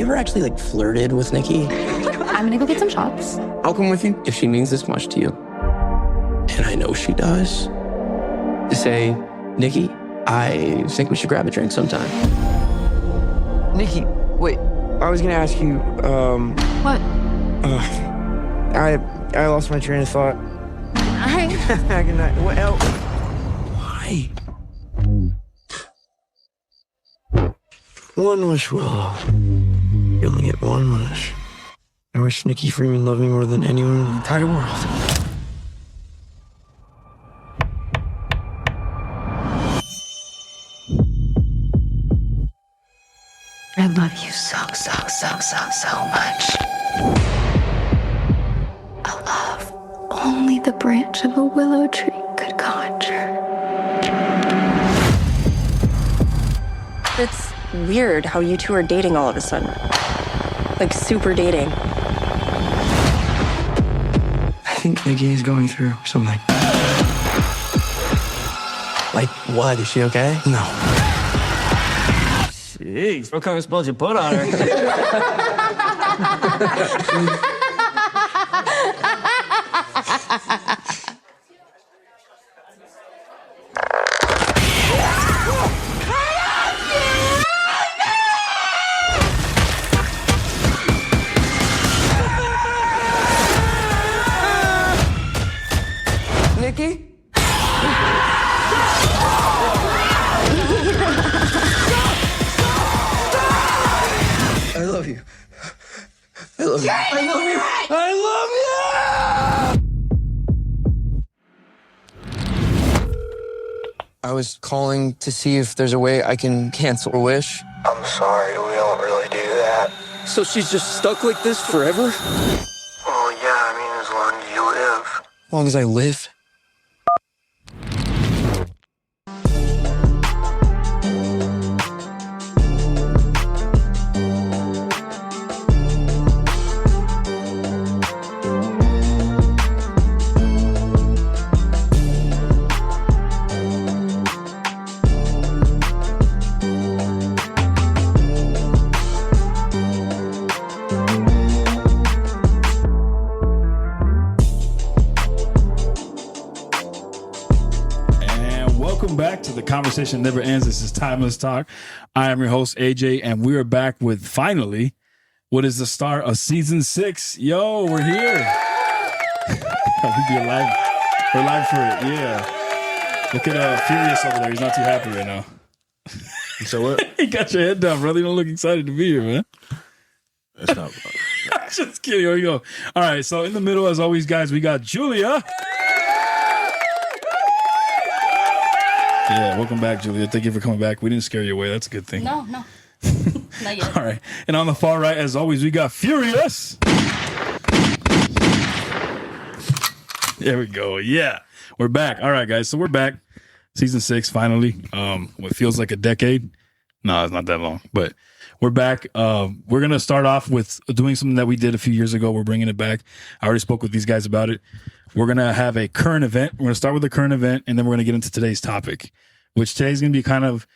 you ever actually, like, flirted with Nikki? I'm gonna go get some shots. I'll come with you if she means this much to you. And I know she does. To say, Nikki, I think we should grab a drink sometime. Nikki, wait. I was gonna ask you, What? I lost my train of thought. Good night. What else? Why? One wish, Willow. You only get one wish. I wish Nikki Freeman loved me more than anyone in the entire world. I love you so much. A love only the branch of a willow tree could conjure. It's weird how you two are dating all of a sudden. Like, super dating. I think Nikki is going through something. Like, what? Is she okay? No. Jeez, what kind of spells you put on her? Nikki? I love you. I love you. I love you. I love you! I was calling to see if there's a way I can cancel a wish. I'm sorry, we don't really do that. So she's just stuck like this forever? Well, yeah, I mean, as long as you live. As long as I live? Back to the conversation never ends. This is Timeless Talk. I am your host AJ, and we are back with finally what is the start of season 6. Yo, we're here. We be alive. We're live for it. Yeah. Look at Furious over there. He's not too happy right now. So what? You got your head down, brother. You don't look excited to be here, man. That's not. Just kidding. Here we go. All right. So in the middle, as always, guys, we got Julia. Yeah, welcome back, Julia. Thank you for coming back. We didn't scare you away. That's a good thing. No. Not yet. All right. And on the far right, as always, we got Furious. There we go. Yeah. We're back. All right, guys. So we're back. Season 6, finally. What feels like a decade. No, it's not that long. But we're back. We're going to start off with doing something that we did a few years ago. We're bringing it back. I already spoke with these guys about it. We're going to have a current event. We're going to start with the current event, and then we're going to get into today's topic, which today's going to be kind of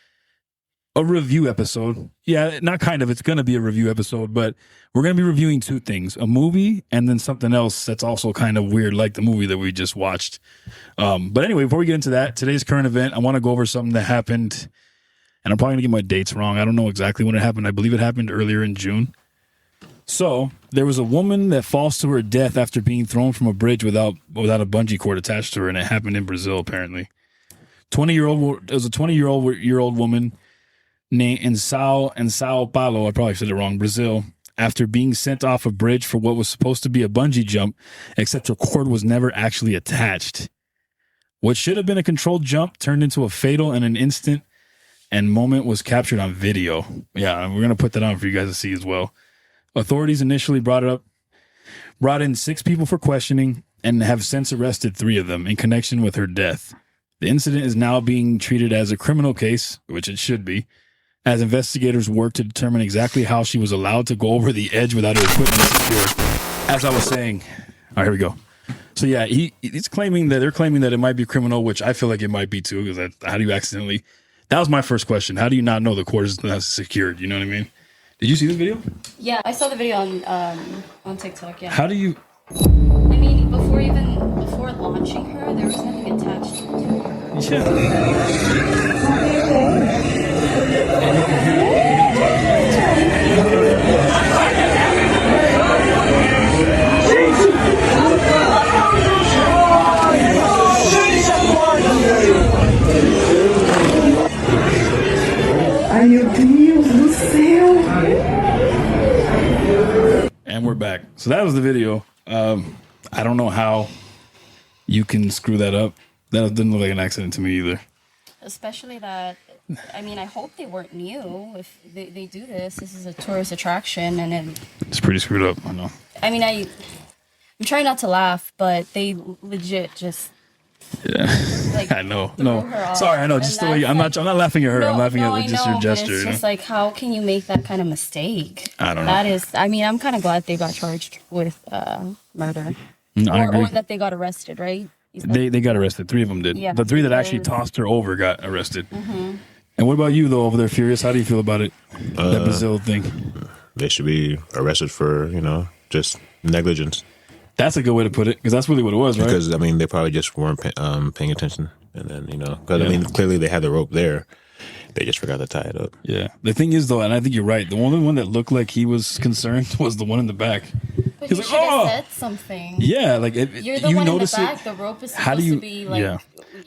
a review episode. Yeah, not kind of. It's going to be a review episode, but we're going to be reviewing two things, a movie and then something else that's also kind of weird, like the movie that we just watched. But anyway, before we get into that, today's current event, I want to go over something that happened, and I'm probably going to get my dates wrong. I don't know exactly when it happened. I believe it happened earlier in June. So there was a woman that falls to her death after being thrown from a bridge without a bungee cord attached to her, and it happened in Brazil apparently. It was a 20-year-old woman named in Sao Paulo. I probably said it wrong. Brazil. After being sent off a bridge for what was supposed to be a bungee jump, except her cord was never actually attached. What should have been a controlled jump turned into a fatal in an instant, and moment was captured on video. Yeah, we're gonna put that on for you guys to see as well. Authorities initially brought in 6 people for questioning and have since arrested 3 of them in connection with her death. The incident is now being treated as a criminal case, which it should be, as investigators work to determine exactly how she was allowed to go over the edge without her equipment secured. As I was saying, all right, here we go. So yeah, they're claiming that it might be criminal, which I feel like it might be too, because how do you accidentally, that was my first question. How do you not know the cord is not secured? You know what I mean? Did you see the video? Yeah, I saw the video on TikTok. Yeah. How do you? I mean, before launching her, there was nothing attached to her. Ai, meu Deus do céu! And we're back. So that was the video. I don't know how you can screw that up. That didn't look like an accident to me either. Especially that, I mean, I hope they weren't new. If they do this is a tourist attraction, and then It's pretty screwed up. I know. I mean, I'm trying not to laugh, but they legit just. Yeah, Like, I know. threw No, her off. sorry. I know. Just the way I'm not laughing at her. I'm laughing at just your gesture. But it's you know? just like, how can you make that kind of mistake? I don't know. That is, I mean, I'm kind of glad they got charged with murder, I agree. or that they got arrested, right? They got arrested. 3 of them did. Yeah, The 3 that because- actually tossed her over got arrested. And what about you though over there, Furious? How do you feel about it? That Brazil thing. They should be arrested for, just negligence. That's a good way to put it, because that's really what it was, right? Because, I mean, they probably just weren't paying attention. And then, because, I mean, clearly they had the rope there. They just forgot to tie it up. Yeah. The thing is, though, and I think you're right, the only one that looked like he was concerned was the one in the back. But He's you like, should have "Oh!" said something. Yeah, like You're the you one in the notice back. it. The rope is How do supposed you? to be like, yeah,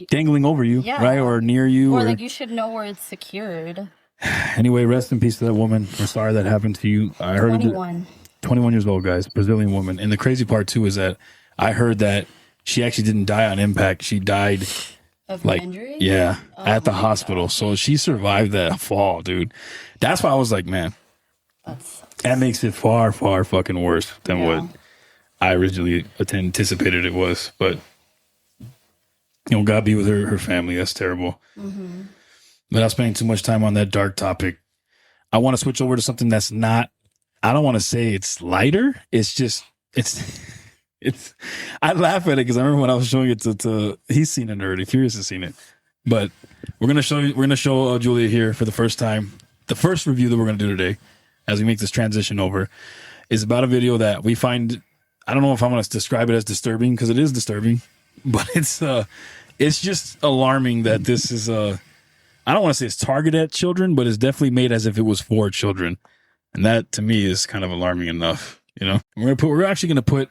dangling over you, Yeah. right, or near you, or or like you should know where it's secured. anyway. Rest in peace to that woman. We're sorry that happened to you. I heard 21. 21 years old, guys, Brazilian woman. And the crazy part too is that I heard that she actually didn't die on impact. She died Of like injury? at the hospital. So she survived that fall, dude. That's why I was like, man, that makes it far, far fucking worse than what I originally anticipated it was. But God be with her family. That's terrible. But I'm spending too much time on that dark topic. I want to switch over to something that's not. I don't want to say it's lighter. It's just it's. I laugh at it because I remember when I was showing it to he's seen it already. Furious has seen it, but we're gonna show Julia here for the first time. The first review that we're gonna do today, as we make this transition over, is about a video that we find. I don't know if I'm gonna describe it as disturbing, because it is disturbing, but it's just alarming that this is I don't want to say it's targeted at children, but it's definitely made as if it was for children. And that to me is kind of alarming enough, We're actually going to put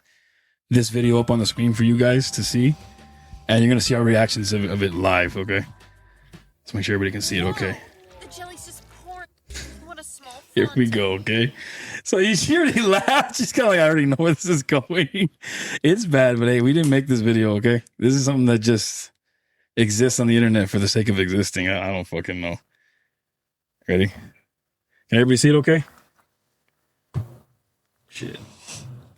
this video up on the screen for you guys to see, and you're going to see our reactions of it live, okay? Let's make sure everybody can see it, okay? The jelly's just pouring. What a small Here we go, okay? So she already laughed. She's kind of like, I already know where this is going. It's bad, but hey, we didn't make this video, okay? This is something that just exists on the internet for the sake of existing. I don't fucking know. Ready? Can everybody see it okay? Shit.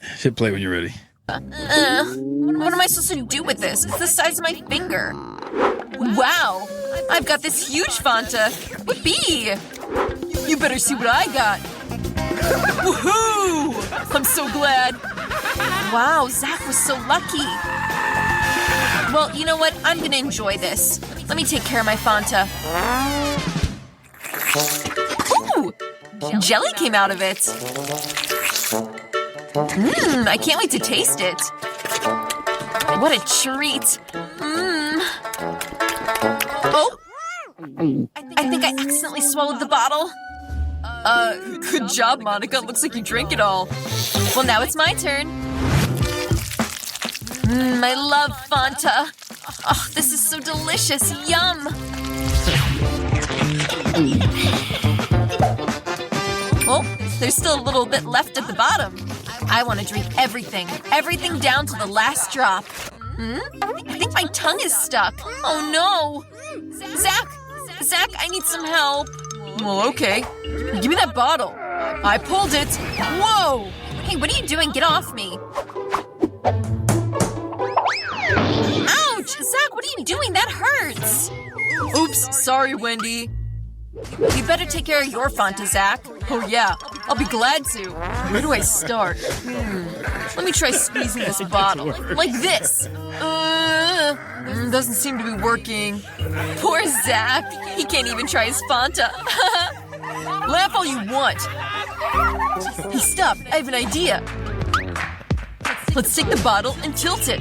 Hit play when you're ready. What am I supposed to do with this? It's the size of my finger. Wow, I've got this huge Fanta. Whoopee! You better see what I got. Woohoo! I'm so glad. Wow, Zach was so lucky. Well, you know what? I'm gonna enjoy this. Let me take care of my Fanta. Ooh! Jelly came out of it. I can't wait to taste it. What a treat. Oh! I think I accidentally swallowed the bottle. Good job, Monica. Looks like you drank it all. Well, now it's my turn. I love Fanta. Oh, this is so delicious. Yum. Oh, there's still a little bit left at the bottom. I want to drink everything. Everything down to the last drop. I think my tongue is stuck. Oh, no. Zach, I need some help. Well, okay. Give me that bottle. I pulled it. Whoa. Hey, what are you doing? Get off me. Ouch! Zach, what are you doing? That hurts. Oops, sorry, Wendy. You better take care of your Fanta, Zach. Oh, yeah. I'll be glad to. Where do I start? Let me try squeezing this bottle. Like this. Doesn't seem to be working. Poor Zach. He can't even try his Fanta. Laugh all you want. Hey, stop. I have an idea. Let's take the bottle and tilt it.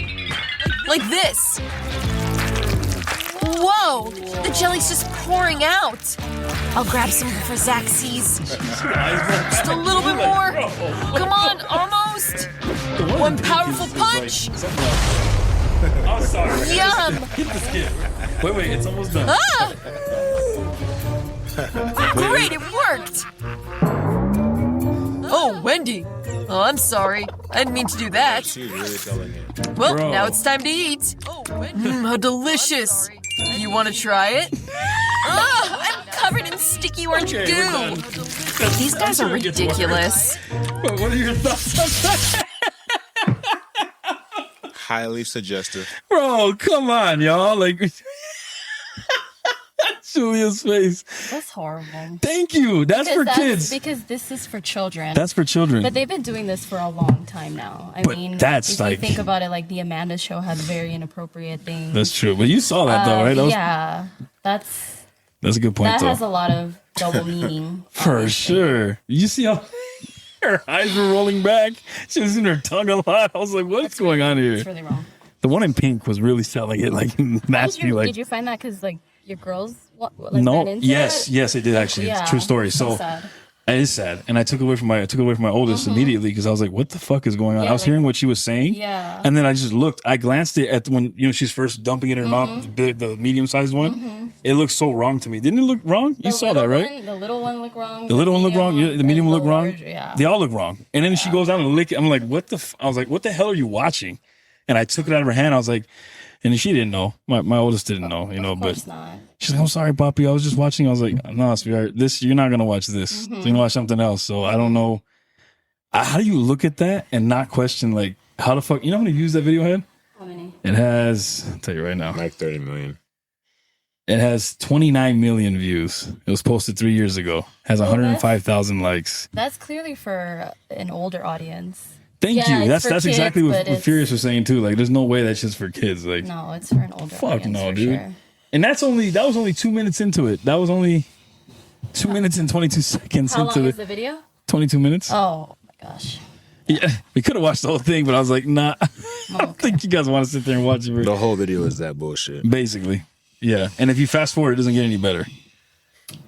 Like this. Whoa! The jelly's just pouring out. I'll grab some before Zach sees. Just a little bit more. Come on, almost. One powerful punch. I'm sorry. Yum. Hit the skin. Wait, it's almost done. Ah! Great, it worked. Oh, Wendy. Oh, I'm sorry. I didn't mean to do that. She's really selling it. Well, Bro. now it's time to eat. How delicious. You want to try it? I'm covered in sticky orange Okay, goo. we're done. These guys are ridiculous. What are your thoughts on that? Highly suggestive. Bro, come on, y'all. Like, Julia's face. That's horrible. Thank you. That's for kids. Because this is for children. That's for children. But they've been doing this for a long time now. I But mean, that's if like- you think about it, like the Amanda Show had very inappropriate things. That's true. But you saw that, though, right? That was, Yeah, that's That's a good point, that though. has a lot of double meaning. For sure. You see how her eyes were rolling back? She was in her tongue a lot. I was like, what's going on here? It's really wrong. The one in pink was really selling it like nasty. Like, Did you find that because like your girls like, no, ran into yes, it? yes, it did actually. Yeah, It's a true story. so So sad. it is sad, and I took it away from my oldest immediately because I was like, "What the fuck is going on?" Yeah, I was like- hearing what she was saying, Yeah. and then I just looked. I glanced it at when she's first dumping it in her mouth, the medium sized one. It looked so wrong to me. Didn't it look wrong? You saw that, right? The little one looked wrong. The little one looked wrong. Yeah, the medium one looked wrong. large, yeah. They all look wrong. And then she goes down and lick it. I'm like, what the? I was like, what the hell are you watching? And I took it out of her hand. I was like, and she didn't know. My oldest didn't know, Of but course not. she's like, I'm sorry, Poppy. I was just watching. I was like, no, sweetheart, you're not gonna watch this. So you're gonna watch something else. So I don't know. How do you look at that and not question like how the fuck? You know how many views that video had? How many? It has. I'll tell you right now. Like 30 million. It has 29 million views. It was posted 3 years ago. Has 105,000 likes. That's clearly for an older audience. Thank Yeah, you. it's That's for exactly kids, what but it's- Furious was saying too. Like, there's no way that's just for kids. Like, No, it's for an older fuck audience. no, for dude. Sure. And that was only 2 minutes into it. That was only 2 minutes and 22 seconds How into long it. is the video? 22 minutes. Oh my gosh. Yeah, we could have watched the whole thing, but I was like, nah. I don't think you guys want to sit there and watch it. The whole video is that bullshit. Basically, yeah. And if you fast forward, it doesn't get any better.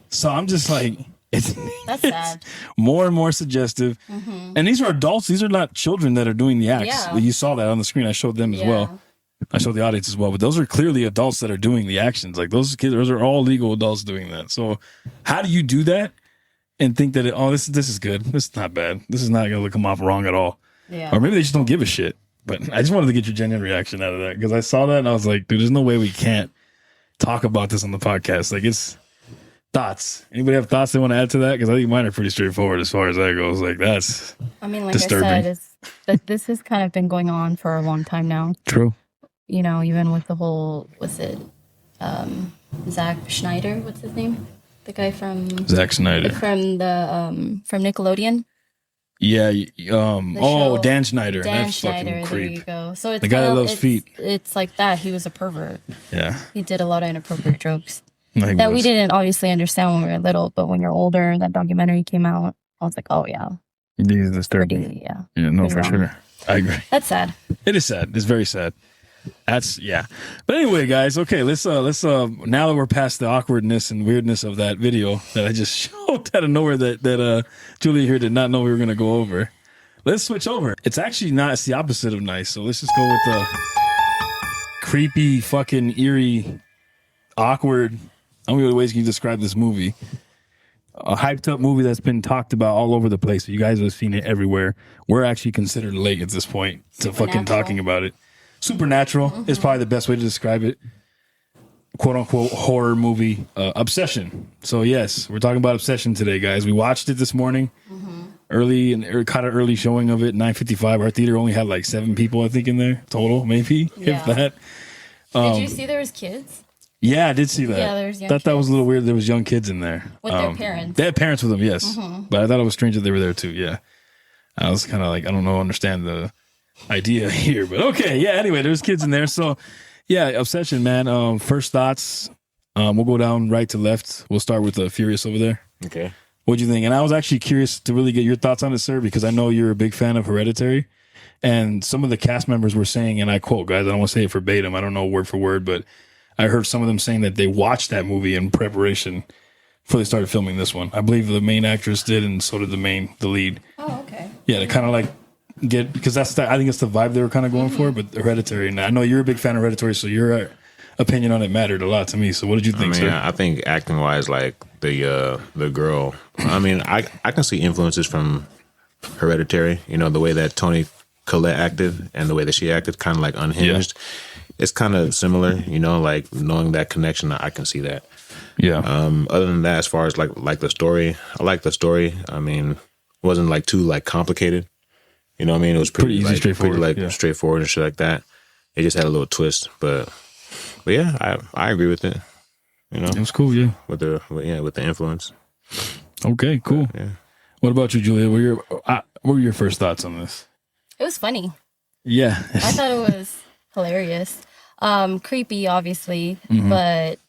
So I'm just like, That's it's sad. more and more suggestive. And these are adults. These are not children that are doing the acts. Yeah. You saw that on the screen. I showed them as well. I showed the audience as well. But those are clearly adults that are doing the actions. Like those kids, those are all legal adults doing that. So how do you do that and think that, this is good. This is not bad. This is not going to come off wrong at all. Yeah. Or maybe they just don't give a shit. But I just wanted to get your genuine reaction out of that because I saw that and I was like, dude, there's no way we can't talk about this on the podcast. Like, it's thoughts. Anybody have thoughts they want to add to that? Because I think mine are pretty straightforward as far as that goes. Like, that's I mean, like disturbing. I said, that this has kind of been going on for a long time now. True. You know, even with the whole, Zack Schneider? What's his name? The guy from Zack Snyder. from Nickelodeon. Yeah. show. Dan Schneider. Dan That's Schneider. fucking There creep. you go. So it's The guy that kinda- loves feet. It's like that. He was a pervert. Yeah. He did a lot of inappropriate jokes Like that we was- didn't obviously understand when we were little. But when you're older, that documentary came out. I was like, oh yeah, These are disturbing. pretty, yeah. Yeah, no, pretty for wrong. sure. I agree. That's sad. It is sad. It's very sad. Yeah. But anyway, guys, okay, let's now that we're past the awkwardness and weirdness of that video that I just showed out of nowhere that Julia here did not know we were gonna go over. Let's switch over. It's actually not, it's the opposite of nice. So let's just go with the creepy, fucking eerie, awkward. How many other ways can you describe this movie? A hyped up movie that's been talked about all over the place. You guys have seen it everywhere. We're actually considered late at this point to fucking talking about it. Supernatural is probably the best way to describe it. Quote unquote horror movie. Obsession. So yes, we're talking about Obsession today, guys. We watched it this morning. Early and kind of early showing of it. 9:55. Our theater only had like 7 people, I think, in there total, maybe if that. Did you see there was kids Yeah, I did see that. Yeah, there's young Thought that was a kids. little weird. There was young kids in there with their parents? They had parents with them, yes. Mhm. But I thought it was strange that they were there too. Yeah, I was kind of like, I don't know, understand the idea here, but okay. Yeah. Anyway, there's kids in there, so yeah, Obsession, man. First thoughts. We'll go down right to left. We'll start with Furious over there. Okay. What'd you think? And I was actually curious to really get your thoughts on it, sir, because I know you're a big fan of Hereditary. And some of the cast members were saying, and I quote, guys, I don't want to say it verbatim. I don't know word for word, but I heard some of them saying that they watched that movie in preparation before they started filming this one. I believe the main actress did, and so did the lead. Oh, okay. Yeah, to kind of like get, because I think it's the vibe they were kind of going for, but Hereditary. And I know you're a big fan of Hereditary, so your opinion on it mattered a lot to me. So what did you think, sir? I think acting wise, like the girl, I mean, I can see influences from Hereditary, you know, the way that Toni Collette acted and the way that she acted, kind of like unhinged. Yeah. It's kind of similar, you know, like knowing that connection, I can see that. Yeah. Other than that, as far as like the story, I like the story. I mean, it wasn't like too like complicated. You know what I mean? It was pretty easy, straightforward. Straightforward and shit like that. It just had a little twist, but yeah, I agree with it. You know, it was cool. Yeah, with the influence. Okay, cool. Yeah. What about you, Julia? What were your first thoughts on this? It was funny. Yeah. I thought it was hilarious. Creepy, obviously, but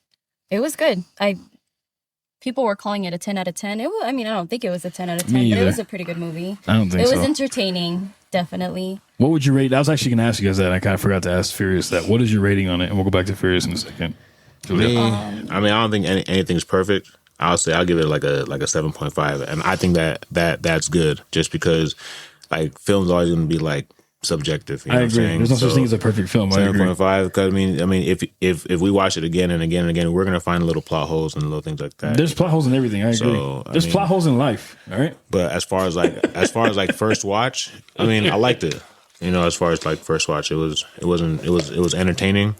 it was good. People were calling it a 10 out of 10. I don't think it was a 10 out of 10, but it was a pretty good movie. I don't think so. It was entertaining, definitely. What would you rate? I was actually going to ask you guys that. I kind of forgot to ask Furious that. What is your rating on it? And we'll go back to Furious in a second. Me, I don't think anything's perfect. I'll give it like a 7.5, and I think that's good, just because like film's always going to be like subjective. You know I agree. There's no such thing as a perfect film. 7.5, because I mean, if we watch it again and again and again, we're going to find little plot holes and little things like that. There's plot holes in everything. I agree. There's plot holes in life. All right. But as far as like first watch, I mean, I liked it. You know, as far as like first watch, it was entertaining.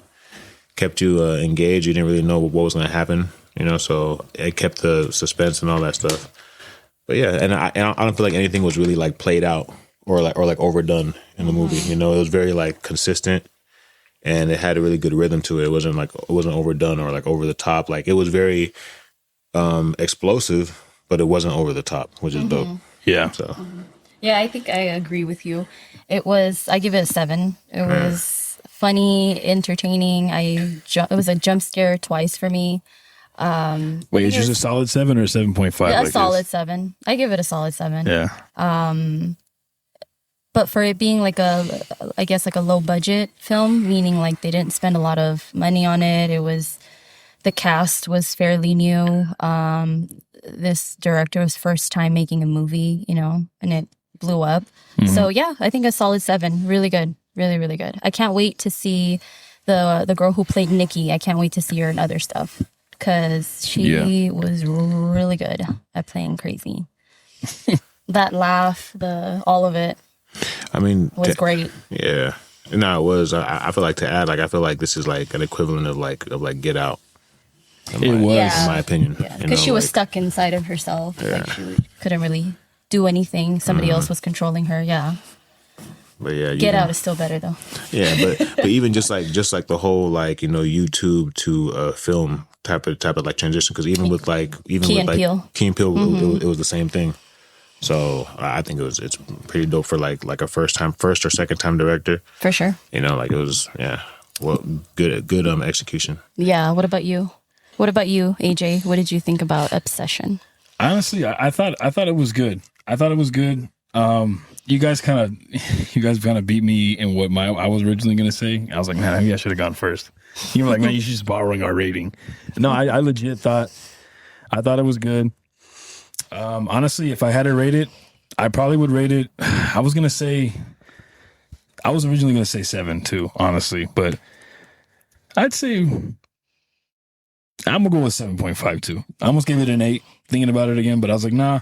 Kept you engaged. You didn't really know what was going to happen. You know, so it kept the suspense and all that stuff. But yeah, and I don't feel like anything was really like played out or like overdone in the movie. You know, it was very like consistent, and it had a really good rhythm to it. It wasn't overdone or like over the top. Like it was very explosive, but it wasn't over the top, which is dope. Yeah. So. Yeah, I think I agree with you. I give it a 7. It was funny, entertaining. It was a jump scare twice for me. Wait, is yours a solid 7 or 7.5? Yeah, a solid 7. I give it a solid 7. Yeah. But for it being like a low budget film, meaning like they didn't spend a lot of money on it. The cast was fairly new. This director was first time making a movie, you know, and it blew up. So yeah, I think a solid 7. Really good. Really, really good. I can't wait to see the girl who played Nikki. I can't wait to see her in other stuff, because she was really good at playing crazy. That laugh, all of it. I mean, was great. Yeah, no, it was. I feel like to add, like, I feel like this is like an equivalent of like Get Out. In my opinion, because she was stuck inside of herself. Yeah. Like she couldn't really do anything. Somebody else was controlling her. Yeah. But yeah, Get Out is still better though. Yeah, but even just like the whole like, you know, YouTube to film type of like transition, because even with Key and Peele, it was the same thing. So I think it's pretty dope for like a first or second time director. For sure. You know, like it was good execution. Yeah. What about you? What about you, AJ? What did you think about Obsession? Honestly, I thought it was good. You guys kind of beat me in what I was originally going to say. I was like, man, maybe I should have gone first. You were like, man, you should just borrowing our rating. No, I legit thought it was good. Honestly, if I had to rate it, I probably would rate it. I was originally going to say 7 too, honestly, but I'd say I'm gonna go with 7.5 too. I almost gave it an 8 thinking about it again, but I was like, nah.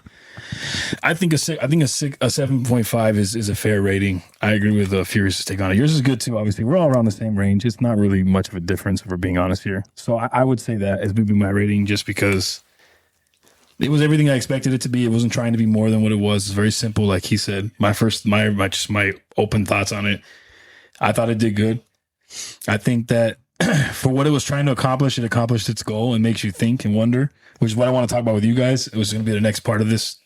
I think a 7.5 is a fair rating. I agree with Furious's take on it. Yours is good too, obviously. We're all around the same range. It's not really much of a difference, if we're being honest here. So I would say that as maybe my rating, just because it was everything I expected it to be. It wasn't trying to be more than what it was. It's very simple, like he said. My open thoughts on it. I thought it did good. I think that for what it was trying to accomplish, it accomplished its goal and makes you think and wonder, which is what I want to talk about with you guys. It was going to be the next part of this.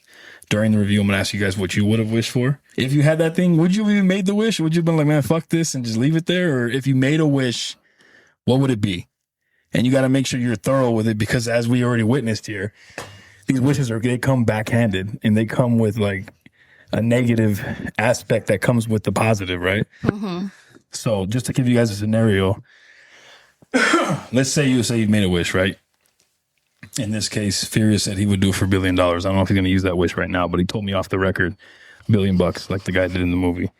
During the review, I'm going to ask you guys what you would have wished for. If you had that thing, would you have even made the wish? Would you have been like, man, fuck this and just leave it there? Or if you made a wish, what would it be? And you got to make sure you're thorough with it, because as we already witnessed here, these wishes they come backhanded, and they come with like a negative aspect that comes with the positive, right? Mm-hmm. So just to give you guys a scenario, let's say you've made a wish, right? In this case, Furious said he would do it for $1 billion. I don't know if he's going to use that wish right now, but he told me off the record, $1 billion, like the guy did in the movie.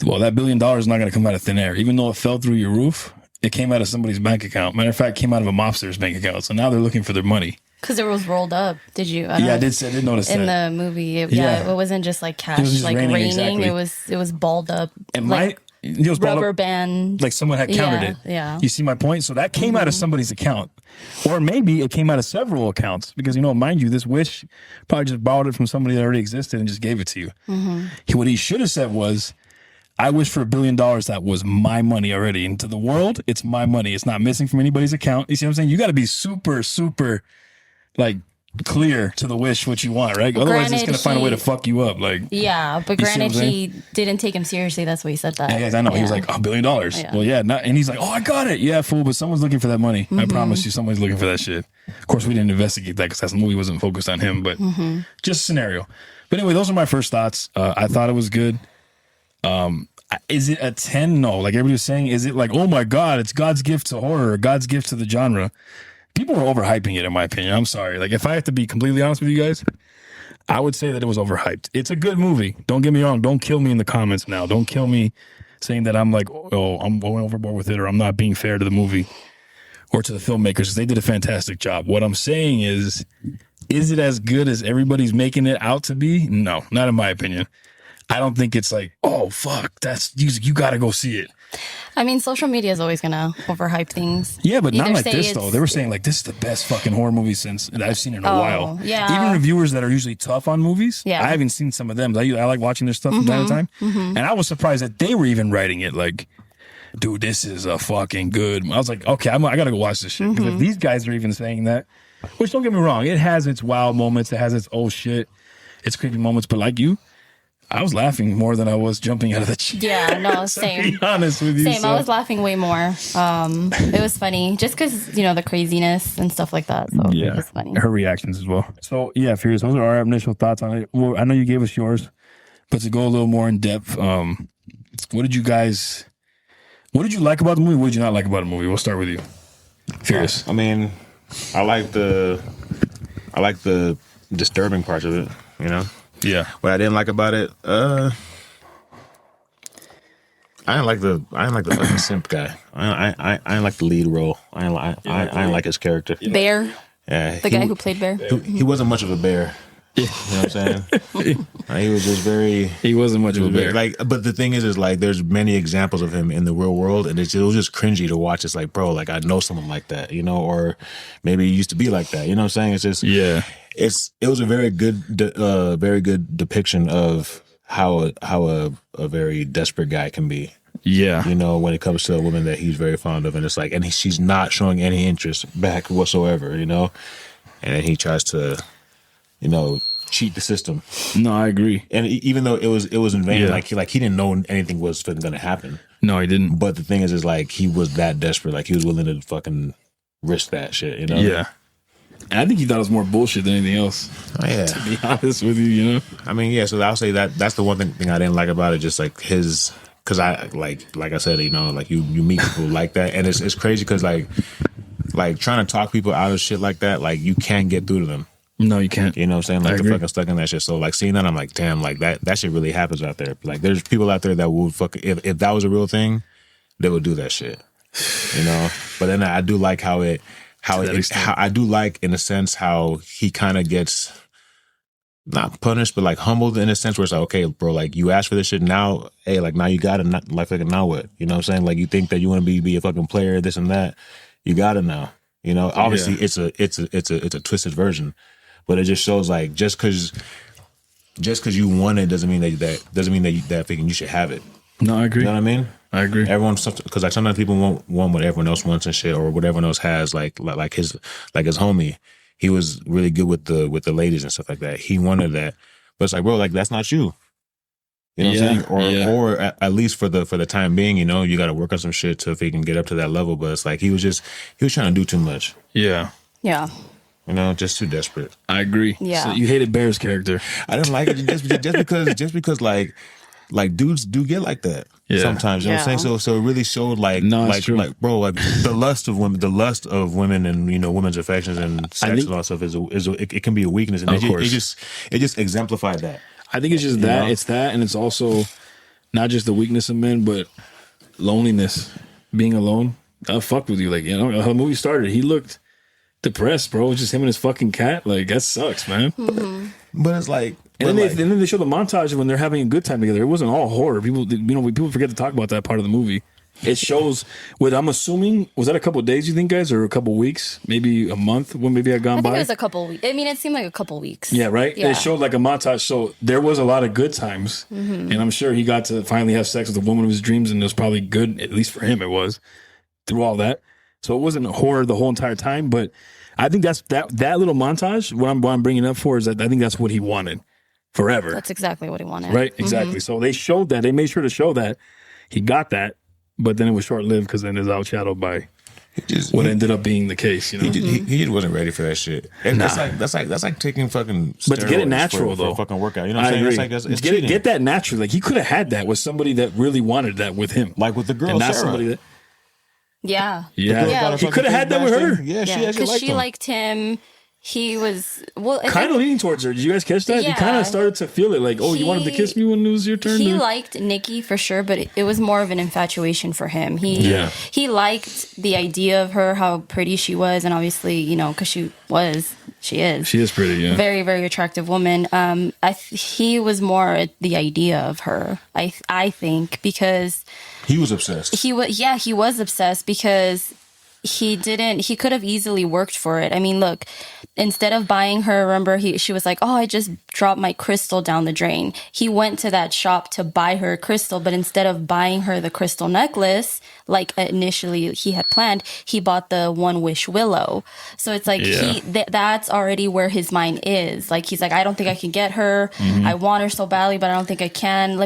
Well, that $1 billion is not going to come out of thin air. Even though it fell through your roof, it came out of somebody's bank account. Matter of fact, it came out of a mobster's bank account. So now they're looking for their money. Because it was rolled up. Did you? I did notice in that. In the movie. It wasn't just like cash, just like raining, raining. exactly. It was balled up. And like it was balled rubber up, band. like someone had counted it. Yeah. You see my point? So that came out of somebody's account. Or maybe it came out of several accounts. Because, mind you, this wish probably just borrowed it from somebody that already existed and just gave it to you. Mm-hmm. What he should have said was, I wish for $1 billion that was my money already. And to the world, it's my money. It's not missing from anybody's account. You see what I'm saying? You got to be super, super, like, clear to the wish what you want, right? Otherwise, it's going to find a way to fuck you up. Like, yeah, but granted, he didn't take him seriously. That's why he said that. Yeah, I know. Yeah. He was like, $1 billion. Yeah. Well, yeah. And he's like, oh, I got it. Yeah, fool. But someone's looking for that money. I promise you, someone's looking for that shit. Of course, we didn't investigate that because that movie wasn't focused on him, but just a scenario. But anyway, those are my first thoughts. I thought it was good. Is it a 10? No. Like everybody was saying, is it like, oh my God, it's God's gift to horror or God's gift to the genre? People are overhyping it, in my opinion. I'm sorry. Like, if I have to be completely honest with you guys, I would say that it was overhyped. It's a good movie. Don't get me wrong. Don't kill me in the comments now. Don't kill me saying that I'm like, oh, I'm going overboard with it or I'm not being fair to the movie or to the filmmakers because they did a fantastic job. What I'm saying is it as good as everybody's making it out to be? No, not in my opinion. I don't think it's like, oh, fuck, that's you got to go see it. I mean, social media is always going to overhype things. Yeah, but not like this, though. They were saying, like, this is the best fucking horror movie since that I've seen in a while. Yeah. Even reviewers that are usually tough on movies, yeah. I haven't seen some of them. I like watching their stuff from time to time. And I was surprised that they were even writing it like, dude, this is a fucking good. I was like, okay, I got to go watch this shit. Because if these guys are even saying that, which don't get me wrong, it has its wild moments. It has its, oh shit, it's creepy moments. But like you, I was laughing more than I was jumping out of the chair. Yeah, no, same. To be honest with you. Same. So. I was laughing way more. It was funny just because, the craziness and stuff like that. So yeah, it was funny. Her reactions as well. So yeah, Furious, those are our initial thoughts on it. Well, I know you gave us yours, but to go a little more in depth, what did you like about the movie? What did you not like about the movie? We'll start with you. Furious. I mean, I like the disturbing parts of it, Yeah. What I didn't like about it, I didn't like the fucking simp guy. I didn't like the lead role. I didn't like his character. Bear. Yeah. The guy who played Bear. He wasn't much of a bear. You know what I'm saying? He was just very. He wasn't much of a bear. Like, but the thing is like, there's many examples of him in the real world, and it was just cringy to watch. It's like, bro, like I know someone like that, or maybe he used to be like that. You know what I'm saying? It's just, yeah. It was a very good depiction of how a very desperate guy can be. Yeah. When it comes to a woman that he's very fond of, and it's like, and she's not showing any interest back whatsoever. And then he tries to. Cheat the system. No, I agree. And even though it was in vain, like he didn't know anything was going to happen. No, he didn't. But the thing is like he was that desperate, like he was willing to fucking risk that shit. Yeah. And I think he thought it was more bullshit than anything else. Oh, yeah. To be honest with you, I mean, yeah. So I'll say that's the one thing I didn't like about it. Just like his, because I like I said, like you meet people like that, and it's crazy because like trying to talk people out of shit like that, like you can't get through to them. No, you can't. You know what I'm saying? Like they're fucking stuck in that shit. So like seeing that, I'm like, damn, like that shit really happens out there. Like there's people out there that would if that was a real thing, they would do that shit. But then I do like how I do like in a sense how he kind of gets not punished, but like humbled in a sense where it's like, okay, bro, like you asked for this shit now, hey, like now you got it, not like now what? You know what I'm saying? Like you think that you want to be a fucking player, this and that, you got it now. Obviously it's a twisted version. But it just shows like just because you want it doesn't mean that thinking you should have it. No, I agree. You know what I mean? I agree. Because like sometimes people want what everyone else wants and shit, or what everyone else has. Like his homie, he was really good with the ladies and stuff like that. He wanted that, but it's like, bro, like that's not you. You know what I'm saying? Or at least for the time being, you got to work on some shit if he can get up to that level. But it's like he was trying to do too much. Yeah. Yeah. You You know, just too desperate. I agree. Yeah. So you hated Bear's character. I didn't like it just because like dudes do get like that sometimes. You know what I'm saying? So it really showed like bro, like the lust of women and, you know, women's affections and sex and all that stuff it can be a weakness, and it just exemplified that. I think it's just that. It's that, and it's also not just the weakness of men, but loneliness, being alone. I'll fuck with you. Like, you know, how the movie started, he looked depressed, bro. It's just him and his fucking cat. Like, that sucks, man. Mm-hmm. But it's like, and then they show the montage of when they're having a good time together. It wasn't all horror. People forget to talk about that part of the movie. It shows what I'm assuming, was that a couple of days, you think, guys, or a couple of weeks, maybe a month when maybe I'd gone by? I think it was a couple of weeks. I mean, it seemed like a couple of weeks. Yeah, right? Yeah. It showed like a montage. So there was a lot of good times. Mm-hmm. And I'm sure he got to finally have sex with the woman of his dreams, and it was probably good, at least for him it was, through all that. So it wasn't horror the whole entire time, but I think that's that little montage, what I'm bringing up for is that I think that's what he wanted forever. That's exactly what he wanted. Right? Exactly. So they showed that. They made sure to show that. He got that. But then it was short-lived because then it was outshadowed by what ended up being the case. You know, he just wasn't ready for that shit. And that's like taking fucking. But to get it natural for though, a fucking workout. You know what I'm saying? It's like get that natural. Like he could have had that with somebody that really wanted that with him, like with the girl, and not Sarah. somebody that. Yeah. He could have had that with her. Yeah, because she liked him. He was kind of leaning towards her. Did you guys catch that? Yeah. You kind of started to feel it, like, you wanted to kiss me when it was your turn. He liked Nikki for sure, but it was more of an infatuation for him. He liked the idea of her, how pretty she was, and obviously, you know, because she is pretty. Yeah, very, very attractive woman. He was more the idea of her. I think because he was obsessed. He was obsessed because he could have easily worked for it. I mean, look, instead of buying her, remember, she was like, oh, I just dropped my crystal down the drain. He went to that shop to buy her a crystal, but instead of buying her the crystal necklace, like initially he had planned, he bought the One Wish Willow. So it's like that's already where his mind is. Like, he's like, I don't think I can get her. Mm-hmm. I want her so badly, but I don't think I can.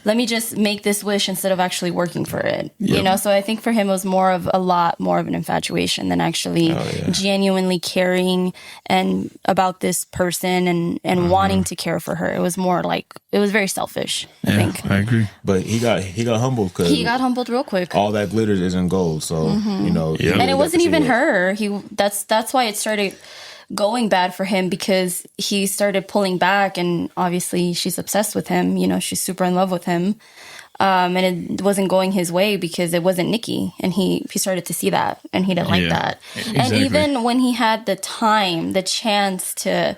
Let me just make this wish instead of actually working for it. Yep. You know, so I think for him it was a lot more of an infatuation than actually genuinely caring and about this person and wanting to care for her. It was more like, it was very selfish, I think. I agree. But he got humbled because he got humbled real quick. All that glitters isn't gold, so you know. Yeah. And it wasn't even her. That's why it started going bad for him, because he started pulling back, and obviously she's obsessed with him. You know, she's super in love with him. And it wasn't going his way because it wasn't Nikki, and he started to see that, and he didn't like that. Exactly. And even when he had the chance to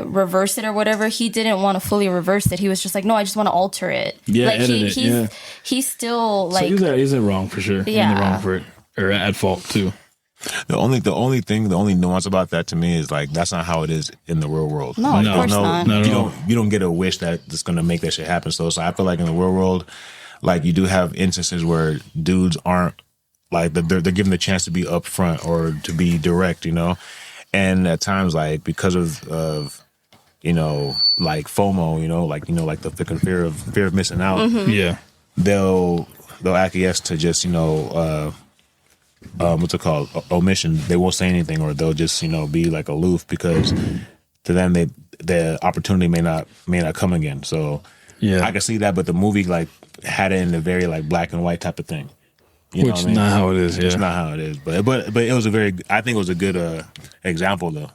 reverse it or whatever, he didn't want to fully reverse it. He was just like, no, I just want to alter it. Yeah, like edit it. He's still like, so he's wrong for sure. Yeah, in the wrong for it, or at fault too. The only nuance about that to me is like, that's not how it is in the real world. No, like, of course not. You don't get a wish that's gonna make that shit happen. So I feel like in the real world, like, you do have instances where dudes aren't like, they're given the chance to be upfront or to be direct, you know, and at times, like, because of you know, like FOMO, you know, like the fucking fear of missing out. Mm-hmm. Yeah, they'll acquiesce to just, you know, what's it called? Omission. They won't say anything, or they'll just, you know, be like aloof, because to them the opportunity may not come again. So I can see that, but the movie like had it in a very like black and white type of thing. You know what I mean? Not how it is. Yeah, it's not how it is. But it was I think it was a good example though.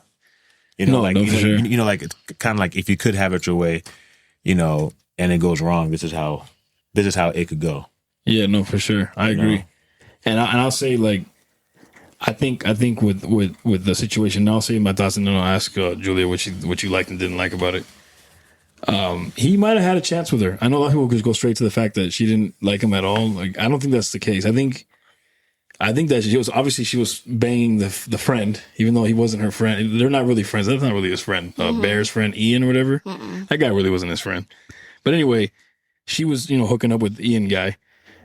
You know, you know, like, it's kind of like, if you could have it your way, you know, and it goes wrong, this is how it could go. Yeah, no, for sure. I agree. Know? And I'll say, like, I think with the situation, I'll say my thoughts, and then I'll ask Julia what you liked and didn't like about it. He might have had a chance with her. I know a lot of people could go straight to the fact that she didn't like him at all. Like, I don't think that's the case. I think that she was banging the friend, even though he wasn't her friend. They're not really friends. That's not really his friend. Bear's friend, Ian or whatever. Mm-mm. That guy really wasn't his friend. But anyway, she was, you know, hooking up with Ian guy.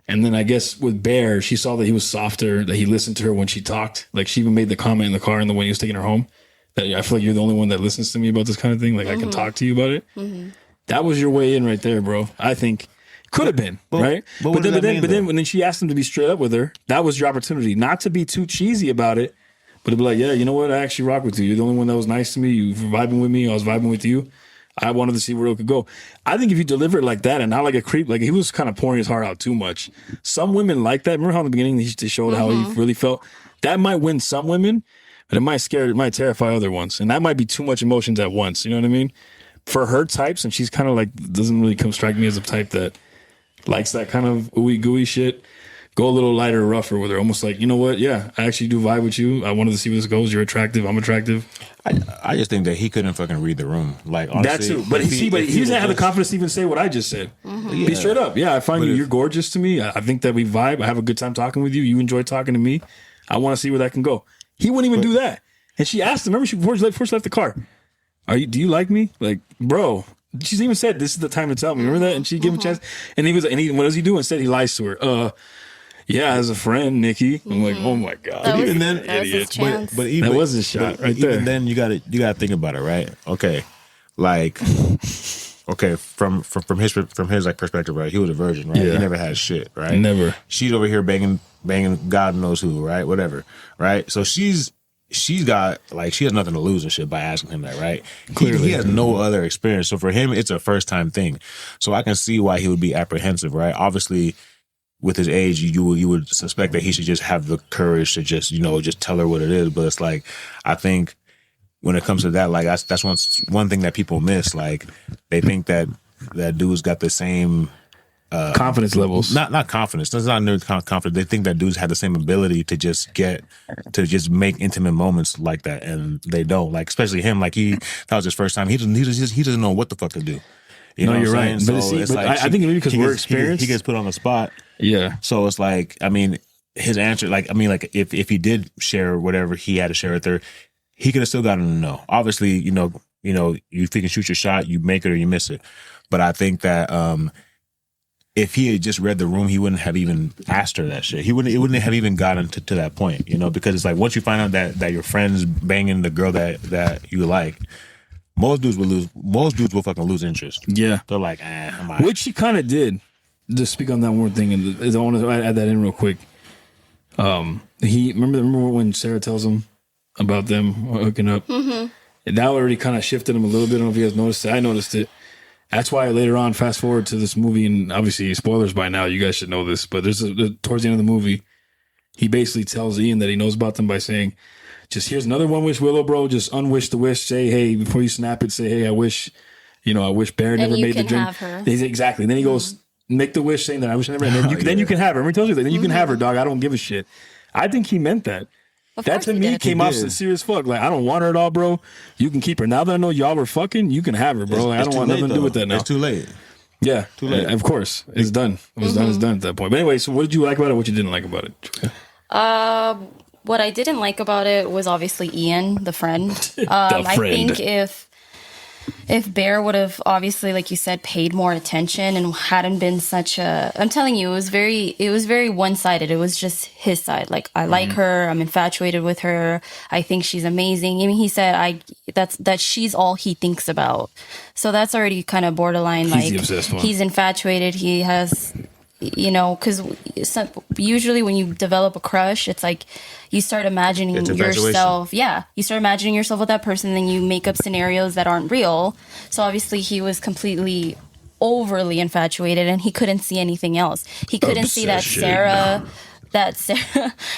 And then I guess with Bear, she saw that he was softer, that he listened to her when she talked. Like, she even made the comment in the car and when he was taking her home, that I feel like you're the only one that listens to me about this kind of thing. Like, I can talk to you about it. Mm-hmm. That was your way in right there, bro. I think could have been, right? But then when she asked him to be straight up with her, that was your opportunity. Not to be too cheesy about it, But it'd be like, yeah, you know what? I actually rock with you. You're the only one that was nice to me. You were vibing with me. I was vibing with you. I wanted to see where it could go. I think if you deliver it like that and not like a creep, like he was kind of pouring his heart out too much. Some women like that. Remember how in the beginning they showed how he really felt? That might win some women, but it might terrify other ones. And that might be too much emotions at once. You know what I mean? For her types, and she's kind of like, doesn't really strike me as a type that likes that kind of ooey gooey shit. Go a little lighter or rougher with her. Almost like, you know what? Yeah, I actually do vibe with you. I wanted to see where this goes. You're attractive. I'm attractive. I just think that he couldn't fucking read the room. Like, honestly, that too. But he doesn't have the confidence to even say what I just said. Be straight up. Yeah, I find you're gorgeous to me. I think that we vibe. I have a good time talking with you. You enjoy talking to me. I want to see where that can go. He wouldn't even do that. And she asked him, remember before she left the car, do you like me? Like, bro. She's even said, this is the time to tell me. Remember that? And she gave him a chance. And what does he do? Instead, he lies to her. Yeah, as a friend, Nikki. I'm like, oh my God. That even was, then, that was his chance. But even, that was his shot right there. Even then, you gotta think about it, right? Okay, like, okay, from his like perspective, right? He was a virgin, right? Yeah. He never had shit, right? Never. She's over here banging God knows who, right? Whatever, right? So she's got, like, she has nothing to lose and shit by asking him that, right? Clearly. He has no other experience. So for him, it's a first time thing. So I can see why he would be apprehensive, right? Obviously, with his age, you would suspect that he should just have the courage to just tell her what it is. But it's like, I think when it comes to that, like, that's one thing that people miss. Like, they think that dudes got the same confidence levels. Not confidence. That's not near confidence. They think that dudes had the same ability to just make intimate moments like that, and they don't. Like, especially him. Like, that was his first time. He doesn't know what the fuck to do. You know, you're right. But, I think maybe because we're experienced, he gets put on the spot. Yeah. So it's like, I mean, his answer, like, I mean, like, if he did share whatever he had to share with her, he could have still gotten a no. Obviously, you if you can shoot your shot, you make it or you miss it. But I think that if he had just read the room, he wouldn't have even asked her that shit. It wouldn't have even gotten to that point, because it's like, once you find out that your friend's banging the girl that you like, most dudes will fucking lose interest. Yeah. They're like, I'm out. Which he kind of did. Just speak on that one thing, and I want to add that in real quick. He remember when Sarah tells him about them hooking up? Mm-hmm. And that already kind of shifted him a little bit. I don't know if you guys noticed it. I noticed it. That's why later on, fast forward to this movie, and obviously spoilers by now, you guys should know this, but towards the end of the movie, he basically tells Ian that he knows about them by saying, just here's another one wish, Willow, bro. Just unwish the wish. Say, hey, before you snap it, say, hey, I wish Bear never made the dream. Exactly. And then he goes, make the wish saying that I wish I never. And then you can have her. Remember, he tells you that. Then you can have her, dog. I don't give a shit. I think he meant that. That to me came off sincere as fuck. Like, I don't want her at all, bro. You can keep her. Now that I know y'all were fucking, you can have her, bro. Like, I don't want nothing to do with that now. It's too late. Yeah. Too late. Of course. It's done. It was done. It's done at that point. But anyway, so what did you like about it? What you didn't like about it? What I didn't like about it was obviously Ian, the friend. I think if Bear would have obviously, like you said, paid more attention and hadn't been such a, I'm telling you, it was very one-sided. It was just his side. Like, I like her. I'm infatuated with her. I think she's amazing. I mean, he said that she's all he thinks about. So that's already kind of borderline. He's the obsessed one. He's infatuated. He has, because usually when you develop a crush, it's like you start imagining yourself. Yeah, you start imagining yourself with that person, then you make up scenarios that aren't real. So obviously he was completely overly infatuated, and he couldn't see anything else. He couldn't see that Sarah.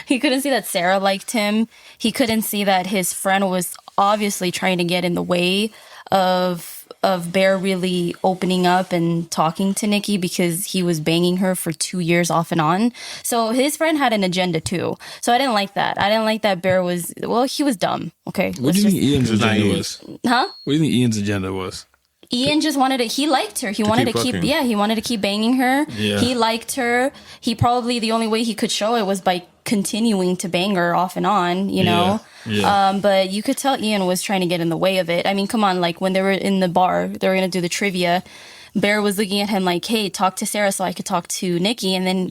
He couldn't see that Sarah liked him. He couldn't see that his friend was obviously trying to get in the way of Bear really opening up and talking to Nikki, because he was banging her for 2 years off and on. So his friend had an agenda too. So I didn't like that. I didn't like that Bear was, he was dumb. Okay. What do you think Ian's agenda was? Huh? What do you think Ian's agenda was? Ian just wanted he liked her. He wanted to keep banging her. Yeah. He liked her. He probably, the only way he could show it was by continuing to bang her off and on, know? Yeah. But you could tell Ian was trying to get in the way of it. I mean, come on, like when they were in the bar, they were going to do the trivia. Bear was looking at him like, hey, talk to Sarah so I could talk to Nikki. And then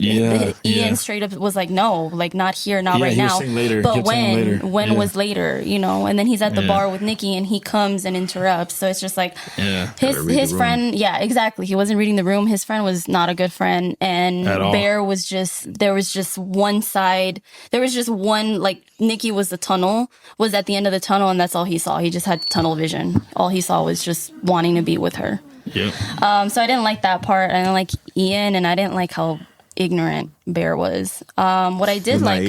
Ian straight up was like, no, like not here, not right now. Later. But when was later, you know? And then he's at the bar with Nikki and he comes and interrupts. So it's just like his friend, exactly. He wasn't reading the room. His friend was not a good friend. And Bear was there was just one side. There was just one, like Nikki was at the end of the tunnel, and that's all he saw. He just had tunnel vision. All he saw was just wanting to be with her. Yep. So I didn't like that part. I didn't like Ian, and I didn't like how ignorant Bear was. What I did like,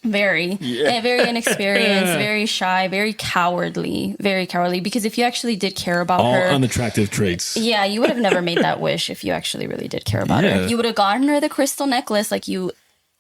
very inexperienced, very shy, very cowardly, because if you actually did care about all her, unattractive traits. Yeah, you would have never made that wish if you actually really did care about her. If you would have gotten her the crystal necklace like you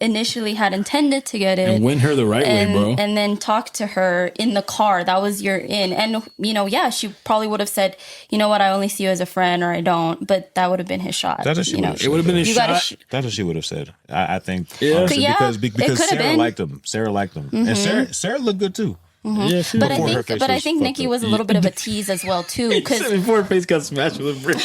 initially had intended to get it and win her the right way, bro, and then talk to her in the car, that was your in. And you know, she probably would have said, you know what, I only see you as a friend, or I don't. But that would have been his shot. That's what she it would have been his shot. That's what she would have said. I think honestly, because Sarah liked him. Sarah liked him, and Sarah looked good too. Mm-hmm. Yeah, but I think Nikki was a little bit of a tease as well too, because before her face got smashed with a brick.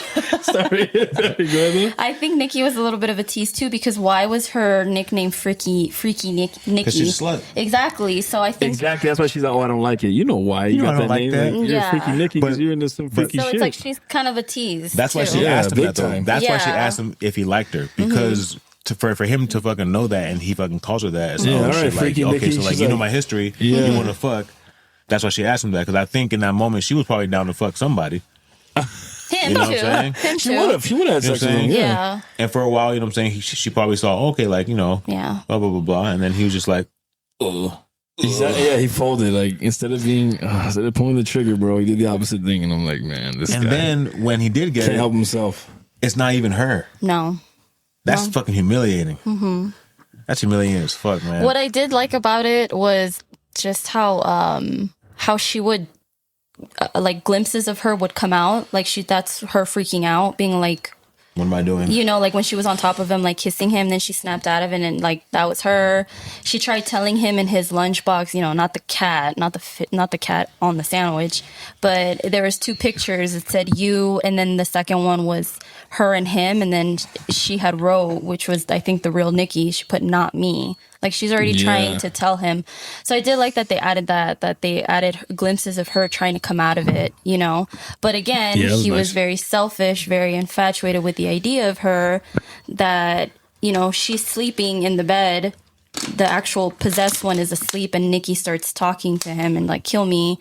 Sorry, go ahead. I think Nikki was a little bit of a tease too, because why was her nickname Freaky Nikki? Because she's a slut. Exactly. So I think that's why she's like, oh, I don't like it. You know why you got that like name? That. Like, you're Freaky Nikki because you're into some freaky shit. So it's like she's kind of a tease. That's why she asked him that though. That's why she asked him if he liked her, because. For him to fucking know that, and he fucking calls her that. So, all right, like, okay, so like, you know my history, you want to fuck. That's why she asked him that, because I think in that moment she was probably down to fuck somebody. Him you know too. What I'm saying? Him she would have had sex with him. Yeah. And for a while, you know what I'm saying, she probably saw, okay, like, you know, blah, blah, blah, blah. And then he was just like, he folded. Like, instead of pulling the trigger, bro, he did the opposite thing. And I'm like, man, this guy. And then when he did get can't help himself. It's not even her. No. That's fucking humiliating. Mm-hmm. That's humiliating as fuck, man. What I did like about it was just how she would like glimpses of her would come out, like that's her freaking out, being like, what am I doing? You know, like when she was on top of him, like kissing him, then she snapped out of it, and like that was her. She tried telling him in his lunchbox, you know, not the cat on the sandwich, but there was 2 pictures. It said you, and then the second one was her and him, and then she had Ro, which was I think the real Nikki. She put not me. Like she's already trying to tell him. So I did like that they added that they added glimpses of her trying to come out of it, you know. But again, he was very selfish, very infatuated with the idea of her, that, you know, she's sleeping in the bed. The actual possessed one is asleep, and Nikki starts talking to him and like, kill me.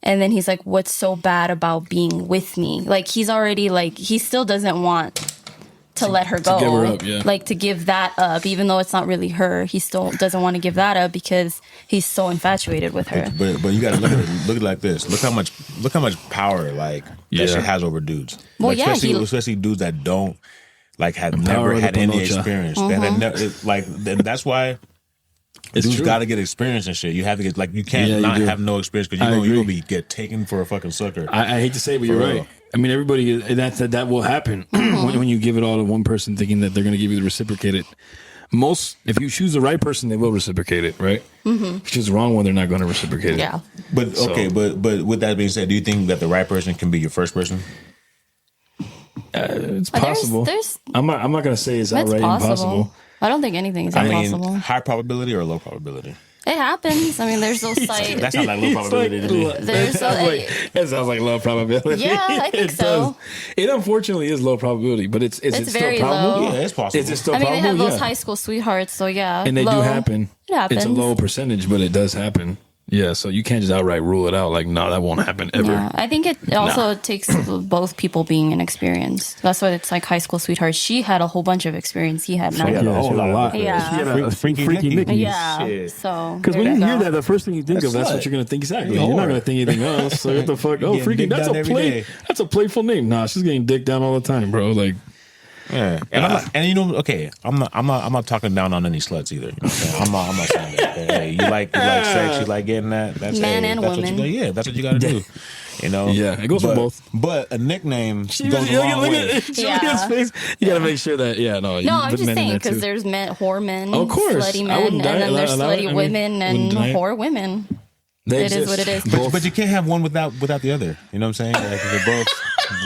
And then he's like, what's so bad about being with me? Like he's already like, he still doesn't want to let her go, to give her up, like to give that up, even though it's not really her. He still doesn't want to give that up because he's so infatuated with her. But you gotta look at it like this. Look how much power like that shit has over dudes. Well, like, especially dudes that don't like have never had any experience. And that's why dudes got to get experience and shit. You have to get you can't not have no experience, because you're gonna get taken for a fucking sucker. I hate to say it, but you're right. I mean, everybody, that will happen when you give it all to one person thinking that they're going to give you the reciprocated. If you choose the right person, they will reciprocate it, right? Mm-hmm. If you choose the wrong one, they're not going to reciprocate it. Yeah. But okay, but with that being said, do you think that the right person can be your first person? It's possible. I'm not going to say it's outright impossible. I don't think anything is impossible. High probability or low probability? It happens. I mean, there's those sites. That's not like low probability to me. That sounds like low probability. Yeah, I think so. It unfortunately is low probability, but is it still probable? Yeah, it's possible. Is it still probable? I mean, they have those high school sweethearts, so yeah. And they do happen. It happens. It's a low percentage, but it does happen. Yeah, so you can't just outright rule it out like, no, that won't happen ever. Yeah, I think it also takes both people being inexperieused. That's why it's like high school sweetheart. She had a whole bunch of experience. He had none. She had a whole lot. Yeah. She had a freaky Nikki. Yeah. Shit. So because when you hear that, the first thing you think of, that's what you're gonna think. Exactly. You're not gonna think anything else. So what the fuck? Oh, freaky. That's a play. That's a playful name. Nah, she's getting dick down all the time, bro. Like. Yeah, and you know, okay, I'm not talking down on any sluts either. You know what I'm saying? I'm not saying that. Hey, you like sex, you like getting that. That's man and that's woman. That's what you got to do. You know. Yeah, it goes for both. But a nickname goes a long way. Julia's face. You got to make sure that. Yeah, no. No, I'm just saying because there's whore men, of course, slutty men, and then there's slutty women and whore women. It is what it is. But you can't have one without the other. You know what I'm saying? Like they're both.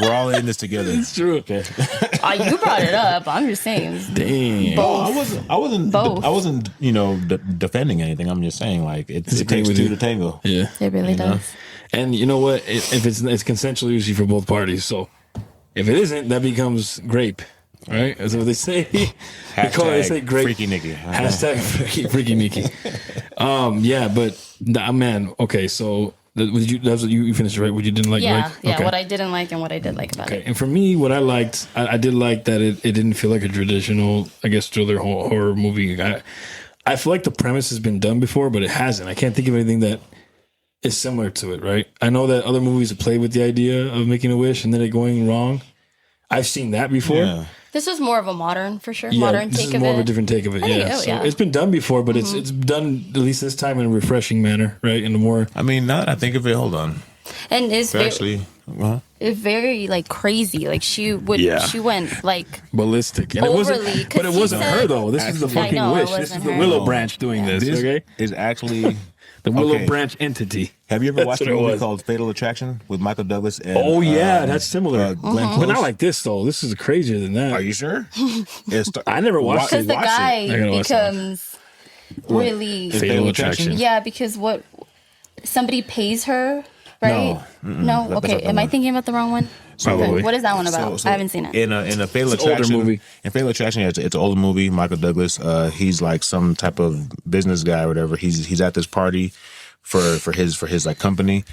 We're all in this together. It's true. Okay. You brought it up. I'm just saying. Damn. Both. I wasn't. Both. I wasn't. Defending anything. I'm just saying like it takes two to tango. Yeah, it really does. And you know what? If it's consensual usually for both parties. So if it isn't, that becomes grape. Right? That's what they say. They say grape. Freaky Nikki. Hashtag freaky Nikki. Yeah, but man. Okay, so that's what you finished right? What you didn't like? Yeah, right? Okay. What I didn't like and what I did like about it. And for me, what I liked, I did like that it didn't feel like a traditional, I guess, thriller horror movie. I feel like the premise has been done before, but it hasn't. I can't think of anything that is similar to it, right? I know that other movies have played with the idea of making a wish and then it going wrong. I've seen that before. Yeah. This was more of a modern, for sure. Yeah, modern this take is of more it. of a different take of it. Yeah, it's been done before, but it's done at least this time in a refreshing manner, right? In a more. I mean, now that I think of it, hold on. And it's it's very like crazy. Like she went like ballistic. And overly. But it wasn't her though. This is the fucking wish. This is the Willow Branch doing this. Okay, is actually. The Willow Branch entity. Have you ever watched a movie called Fatal Attraction with Michael Douglas? And, that's similar. But not like this though. This is crazier than that. Are you sure? I never watched it. Because the guy becomes really Fatal Attraction. Yeah, because somebody pays her, right? No. Okay. Am I thinking about the wrong one? Probably. What is that one about? I haven't seen it. In a Fatal Attraction movie. In Fatal Attraction, it's an older movie. Michael Douglas, he's like some type of business guy or whatever. He's at this party for his like company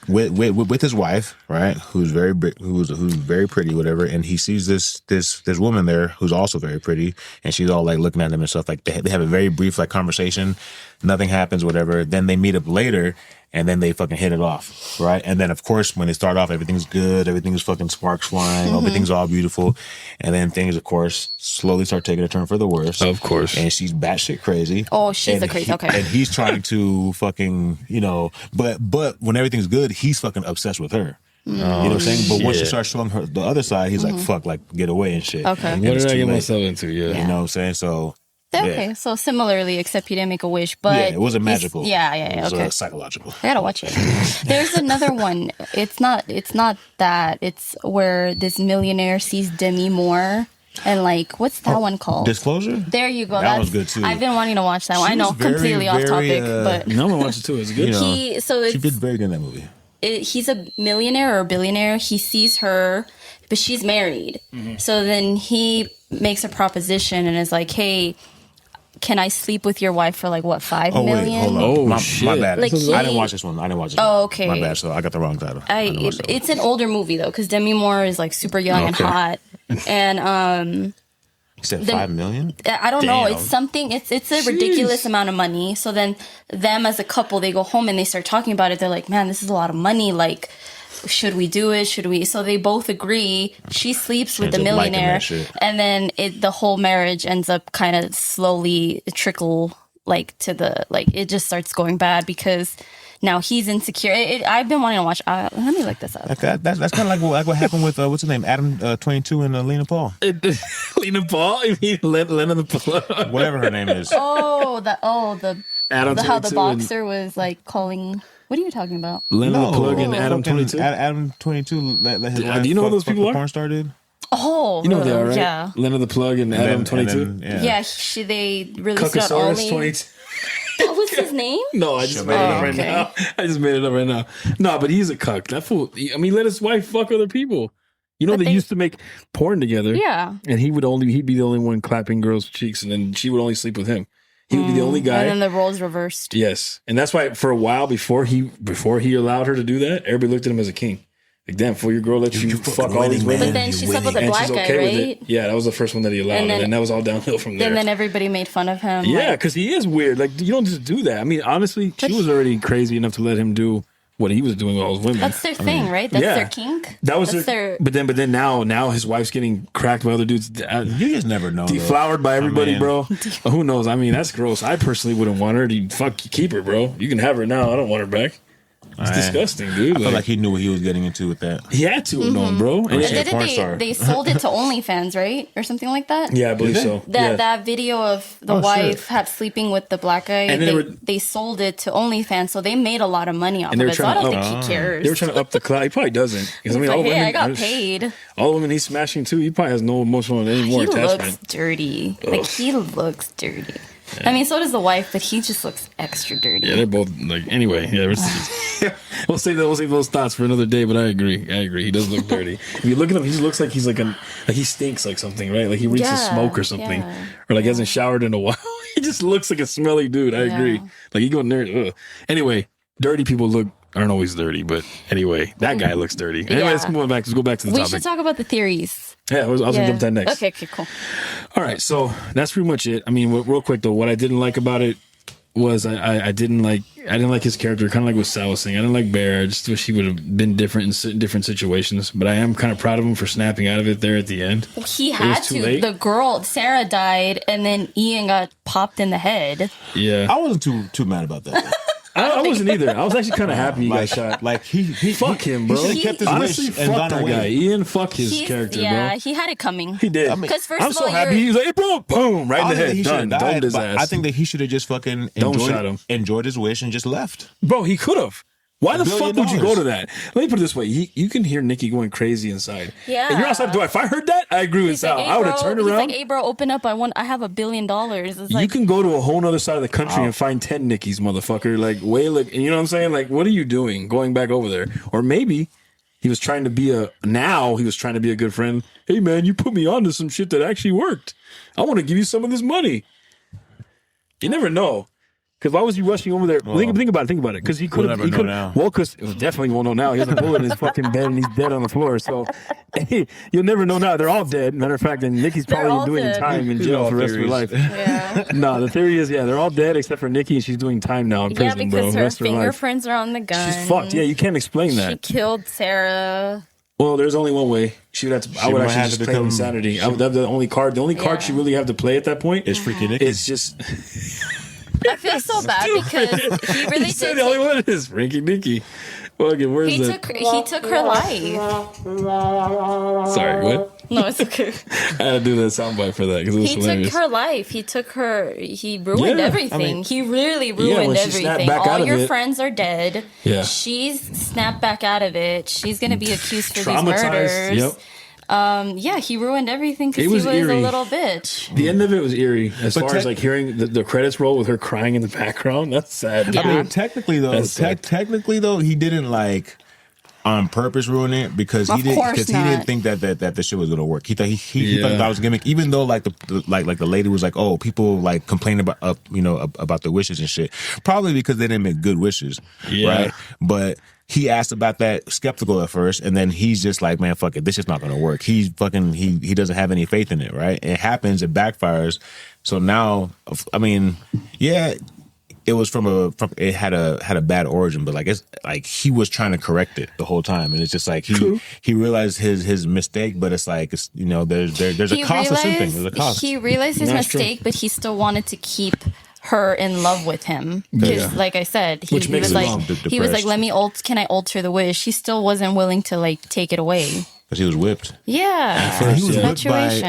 with his wife, right? Who's very pretty, whatever. And he sees this woman there who's also very pretty, and she's all like looking at him and stuff. Like they have a very brief like conversation. Nothing happens, whatever. Then they meet up later. And then they fucking hit it off, right? And then, of course, when they start off, everything's good. Everything's fucking sparks flying. Everything's all beautiful. And then things, of course, slowly start taking a turn for the worse. Of course. And she's batshit crazy. Oh, she's a crazy. Okay. And he's trying to fucking, but when everything's good, he's fucking obsessed with her. You know what I'm saying? But once you start showing her the other side, he's like, fuck, like, get away and shit. Okay. And what did I get late. myself into? Yeah. You know what I'm saying? So... Okay, so similarly, except he didn't make a wish, but it wasn't magical. It was psychological. I gotta watch it. There's another one. It's not that. It's where this millionaire sees Demi Moore, and like, what's that one called? Disclosure. There you go. That was good too. I've been wanting to watch that one. I know, completely off topic, but no one watches it too. It's good. She did very good in that movie. He's a millionaire or a billionaire. He sees her, but she's married. So then he makes a proposition and is like, "Hey, can I sleep with your wife for like what, $5 million? Wait, hold on. My bad. Like I didn't watch this one. Oh, okay. My bad. So I got the wrong title. It's an older movie though, because Demi Moore is like super young and hot, and you said $5 million? I don't know. It's something. It's a ridiculous amount of money. So then them as a couple, they go home and they start talking about it. They're like, man, this is a lot of money. Like, should we do it? Should we? So they both agree. She sleeps with the millionaire, and then the whole marriage ends up kind of slowly trickle it just starts going bad because now he's insecure. I've been wanting to watch. Let me look this up. That's kind of like what happened with what's her name, Adam 22 and Lena Paul. Lena Paul? You mean Lena the Plug? Whatever her name is. The Adam how the boxer was like calling. What are you talking about? Lena the Plug and Adam 22. Adam 22 let his wife. Do you know who those people are? Porn star dude. Oh, you know they are, right? Yeah. Lena the Plug and Adam 22. They released it on only. 22. That was his name? No, I just made it up right now. I just made it up right now. No, but he's a cuck. That fool. I mean, let his wife fuck other people. You know, they used to make porn together. Yeah. And he'd be the only one clapping girls' cheeks, and then she would only sleep with him. He would be the only guy. And then the roles reversed. Yes. And that's why for a while before he allowed her to do that, everybody looked at him as a king. Like, damn, for your girl let you fuck all these women. But then she slept with a black guy, right? Yeah, that was the first one that he allowed. And then that was all downhill from there. And then everybody made fun of him. Yeah, because he is weird. Like, you don't just do that. I mean, honestly, she was already crazy enough to let him do what he was doing with all those women. That's their thing, right? That's their kink. That was their. But then now his wife's getting cracked by other dudes. You just never know. Deflowered by everybody, bro. Who knows? I mean, that's gross. I personally wouldn't want her. Keep her, bro. You can have her now. I don't want her back. It's disgusting, dude. I feel like he knew what he was getting into with that. He had to have known, bro. And didn't they sold it to OnlyFans, right? Or something like that? Yeah, I believe so. That video of the wife sleeping with the black guy, and they sold it to OnlyFans, so they made a lot of money off of it. So I don't think he cares. They were trying to up the clout. He probably doesn't. Because I mean, I got paid. All the women he's smashing too, he probably has no emotional anymore attachment. He looks dirty. Like, he looks dirty. Yeah. I mean, so does the wife, but he just looks extra dirty. Yeah, they're both like. Anyway, yeah, we'll save those thoughts for another day. But I agree. He does look dirty. If you look at him, he just looks like he's like he stinks like something, right? Like he reeks of smoke or something, or like hasn't showered in a while. He just looks like a smelly dude. I agree. Like you go in there. Ugh. Anyway, dirty people aren't always dirty, but anyway, that guy looks dirty. Anyway, let's go back to the topic. We should talk about the theories. Yeah, I was going to jump that next. Okay, cool. All right, so that's pretty much it. I mean, real quick though, what I didn't like about it was I didn't like his character. Kind of like what Sal was saying. I didn't like Bear. I just wish he would have been different in different situations. But I am kind of proud of him for snapping out of it there at the end. He had to. Late. The girl Sarah died, and then Ian got popped in the head. Yeah, I wasn't too mad about that. I wasn't either. I was actually kind of happy he got shot. Like he fuck him, bro. He kept his honestly, wish and fuck gone that away. guy. Ian, fuck his character, bro. Yeah, he had it coming. He did. Because I'm so happy. He was like, hey, bro, boom, right in the head. Done. Domed his ass. I think that he should have just fucking enjoyed his wish and just left. Bro, he could have. Why the fuck would you go to that? Let me put it this way. You can hear Nikki going crazy inside. Yeah. And you're outside the door. If I heard that, I agree with Sal. I would have turned around. He's like, hey, bro, open up. I have $1 billion. It's you can go to a whole other side of the country and find 10 Nickies, motherfucker. Like, you know what I'm saying? Like, what are you doing going back over there? Or maybe he was trying to be a good friend. Hey, man, you put me onto some shit that actually worked. I want to give you some of this money. You never know. Because why was he rushing over there? Well, think about it. Because he could have. Well, because definitely won't know now. He has a bullet in his fucking bed and he's dead on the floor. So hey, you'll never know now. They're all dead. Matter of fact, and Nikki's probably doing time in jail for the rest of her life. Yeah. No, the theory is, they're all dead except for Nikki, and she's doing time now in prison, bro. Yeah, because her fingerprints are on the gun. She's fucked. Yeah, you can't explain that. She killed Sarah. Well, there's only one way. She would have to. I would actually just play insanity. I would have the only card. The only card she really have to play at that point is freaking Nikki. It's just. I feel so bad because he really did. The only one is Frankie Nikki. Okay, where's that? He took her life. Sorry, what? No, it's okay. I had to do that soundbite for that because it was hilarious. He took her life. He ruined everything. I mean, he really ruined everything. All your friends are dead. Yeah. She's snapped back out of it. She's going to be accused for these murders. Yep. He ruined everything because he was a little bitch. The end of it was eerie. As far as like hearing the credits roll with her crying in the background, that's sad. Yeah. I mean, technically though, he didn't like on purpose ruin it because he didn't think that the shit was gonna work. He thought he thought that was a gimmick. Even though like the lady was like, oh, people like complain about about the wishes and shit. Probably because they didn't make good wishes, right? But he asked about that skeptical at first, and then he's just like, man, fuck it, this is not gonna work. He doesn't have any faith in it, right? It happens, it backfires. So now, I mean, yeah, it was it had a bad origin, but like it's like he was trying to correct it the whole time, and it's just like he realized his mistake, but it's like there's a cost of something. There's a cost. He realized his mistake, but he still wanted to keep her in love with him because, like I said, he was like, can I alter the wish? He still wasn't willing to like take it away because he was whipped. Yeah, he was whipped by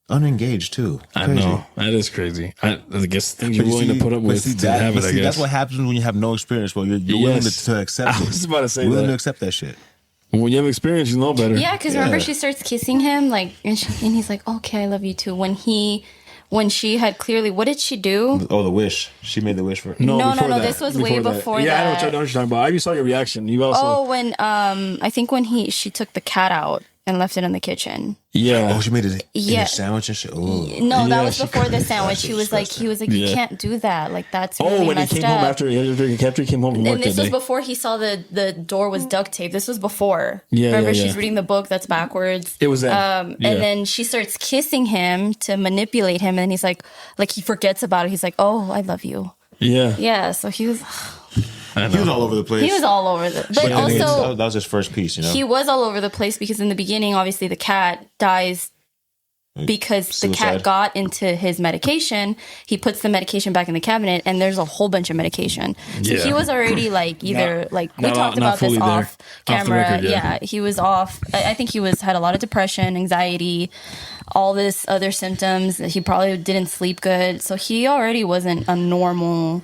unengaged too. I know that is crazy. I guess things you're willing to put up with to have it. I guess that's what happens when you have no experience. Well, you're willing to accept it. I was about to say willing to accept that shit. When you have experience, you know better. Yeah, because remember she starts kissing him like, and he's like, okay, I love you too. When she had clearly, what did she do? Oh, the wish. She made the wish for No. This was way before that. Yeah, I know what you're talking about. I saw your reaction. You also. Oh, when I think when she took the cat out and left it in the kitchen. Yeah. Oh, she made it in a sandwich and shit. Oh. No, that was before the sandwich. He was like, you can't do that. Like that's really when messed he came up. home after he came home from work. And this was before he saw the door was duct tape. This was before. Remember, she's reading the book that's backwards. It was that. And then she starts kissing him to manipulate him, and he's like he forgets about it. He's like, oh, I love you. Yeah. Yeah. So he was. He was all over the place. He was all over but also that was his first piece. He was all over the place because in the beginning, obviously, the cat dies because the Suicide. cat got into his medication. He puts the medication back in the cabinet, and there's a whole bunch of medication. So he was already like either we talked about this off camera. Record, yeah, he was off. I think he had a lot of depression, anxiety, all this other symptoms. He probably didn't sleep good, so he already wasn't a normal,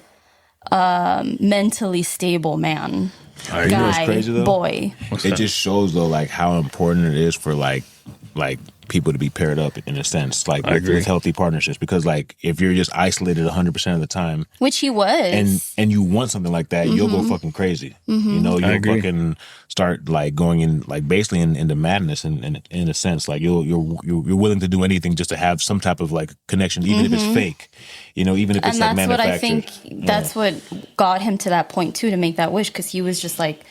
mentally stable man. Guy, you know what's crazy though? Boy. It just shows though, like how important it is for like people to be paired up in a sense, like with healthy partnerships. Because like if you're just isolated 100% of the time, which he was, and you want something like that, you'll go fucking crazy. You know, you'll fucking start like going in like basically into madness in a sense. Like you're willing to do anything just to have some type of like connection, even if it's fake. You know, even if it's like manufactured. And that's what I think. That's what got him to that point too, to make that wish, because he was just like,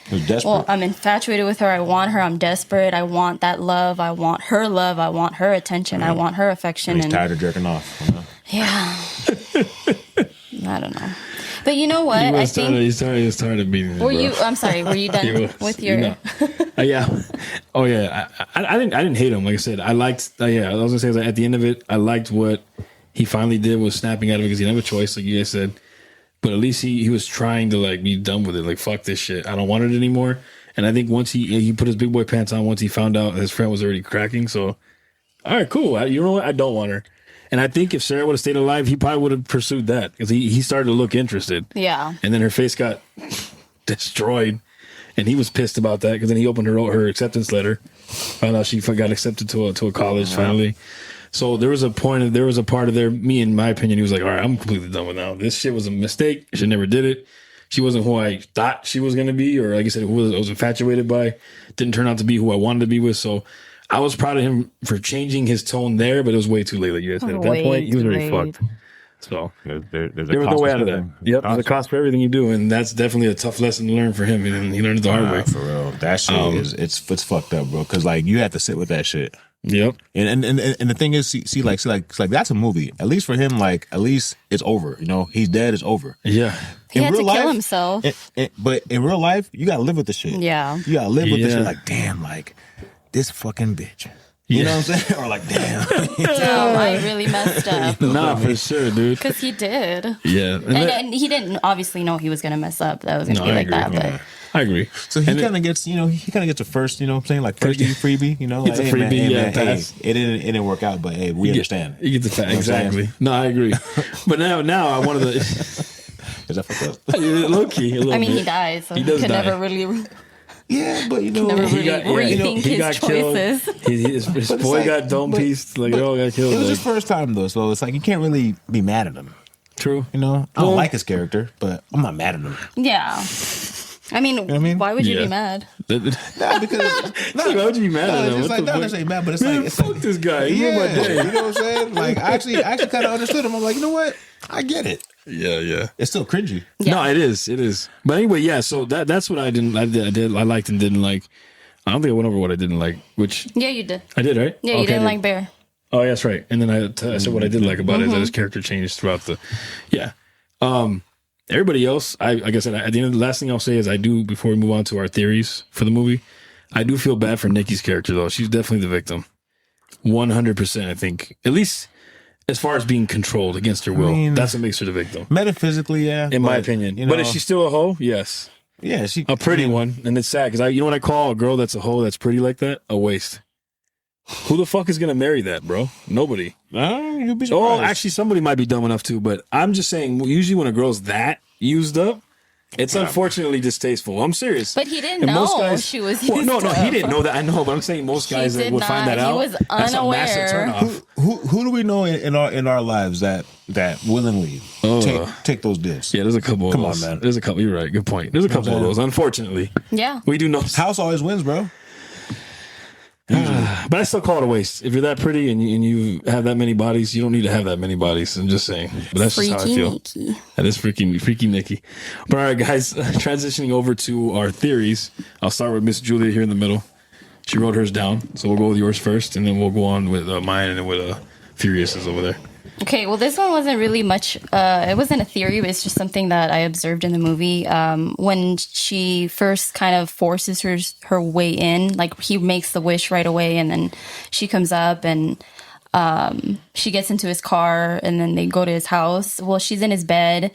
well, I'm infatuated with her. I want her. I'm desperate. I want that love. I want her love. I want her attention. I want her affection. And he's tired of jerking off. You know? Yeah. I don't know. But you know what? He was tired of beating me. I'm sorry. Were you done with your? Yeah. Oh yeah. I didn't hate him. Like I said, I liked. I was gonna say at the end of it, I liked what he finally did was snapping out of it because he didn't have a choice, like you guys said. But at least he was trying to like be done with it. Like fuck this shit. I don't want it anymore. And I think once he put his big boy pants on, once he found out his friend was already cracking. So, all right, cool. You know what? I don't want her. And I think if Sarah would have stayed alive, he probably would have pursued that because he started to look interested. Yeah. And then her face got destroyed, and he was pissed about that because then he opened her acceptance letter, found out she got accepted to a college finally. So there was a part of there, me in my opinion, he was like, all right, I'm completely done with now. This shit was a mistake. She never did it. She wasn't who I thought she was going to be, or like I said, who I was infatuated by. Didn't turn out to be who I wanted to be with. So I was proud of him for changing his tone there, but it was way too late. Like you guys said, at that point, he was already fucked. So there's there was no way out of that. Yep, there's a cost for everything you do, and that's definitely a tough lesson to learn for him. And he learned it the hard way. For real, that shit it's fucked up, bro. Because like you have to sit with that shit. Yep. And the thing is, see, like that's a movie. At least for him, like at least it's over. You know, he's dead. It's over. Yeah. He had to kill himself. But in real life, you gotta live with the shit. Yeah. You gotta live with the shit. Like damn, like this fucking bitch. You know what I'm saying? Or like, damn. Damn, I really messed up. Nah, for sure, dude. Because he did. Yeah. And he didn't obviously know he was going to mess up. That was going to be like that. But I agree. So he kind of gets, a first, you know what I'm saying? Like first freebie, you know? It's like, a freebie, hey, it didn't work out, but hey, we understand. You get the fact. Exactly. No, I agree. But now I wanted to... Is that fucked up? Low key. I mean, he died, so he could never really... Yeah, but he got killed. His boy got dome pieced. Like, they all got killed. It was his first time though, so it's like you can't really be mad at him. True. You know, I don't like his character, but I'm not mad at him. Yeah. I mean, why would you be mad? Nah, because why would you be mad at him? It's like not necessarily mad, but it's man, like fuck this guy. Yeah, my day. You know what I'm saying? Like I actually kind of understood him. I'm like, you know what? I get it. Yeah. It's still cringy. Yeah. No, it is. But anyway, yeah. So that's what I liked and didn't like. I don't think I went over what I didn't like. Which you did. I did, right? Yeah, you didn't like Bear. Oh, yeah, that's right. And then I said what I did like about it is that his character changed throughout the. Yeah. Everybody else, like I said, at the end of the last thing I'll say is I do, before we move on to our theories for the movie, I do feel bad for Nikki's character though. She's definitely the victim. 100%, I think. At least as far as being controlled against her will. I mean, that's what makes her the victim. Metaphysically, yeah. In my opinion. But is she still a hoe? Yes. Yeah. A pretty one. And it's sad because you know what I call a girl that's a hoe that's pretty like that? A waste. Who the fuck is going to marry that, bro? Nobody. You'll be surprised. Oh, actually, somebody might be dumb enough to, but I'm just saying, usually when a girl's that used up, it's unfortunately distasteful. I'm serious. But he didn't know she was used No, up. he didn't know that. I know, but I'm saying most guys would find that out. He was That's unaware. a massive turnoff. Who do we know in our lives that willingly take those dips? Yeah, there's a couple of those. Come on, man. There's a couple. You're right. Good point. There's a couple of those, unfortunately. Yeah. We do know. House always wins, bro. But I still call it a waste. If you're that pretty and you have that many bodies, you don't need to have that many bodies. I'm just saying. But that's just how I feel. Nikki. That is freaky Nikki. But all right, guys, transitioning over to our theories. I'll start with Miss Julia here in the middle. She wrote hers down. So we'll go with yours first, and then we'll go on with mine and then with Furious's over there. Okay, well, this one wasn't really much. It wasn't a theory, but it's just something that I observed in the movie. When she first kind of forces her way in, like he makes the wish right away, and then she comes up, and she gets into his car and then they go to his house. Well, she's in his bed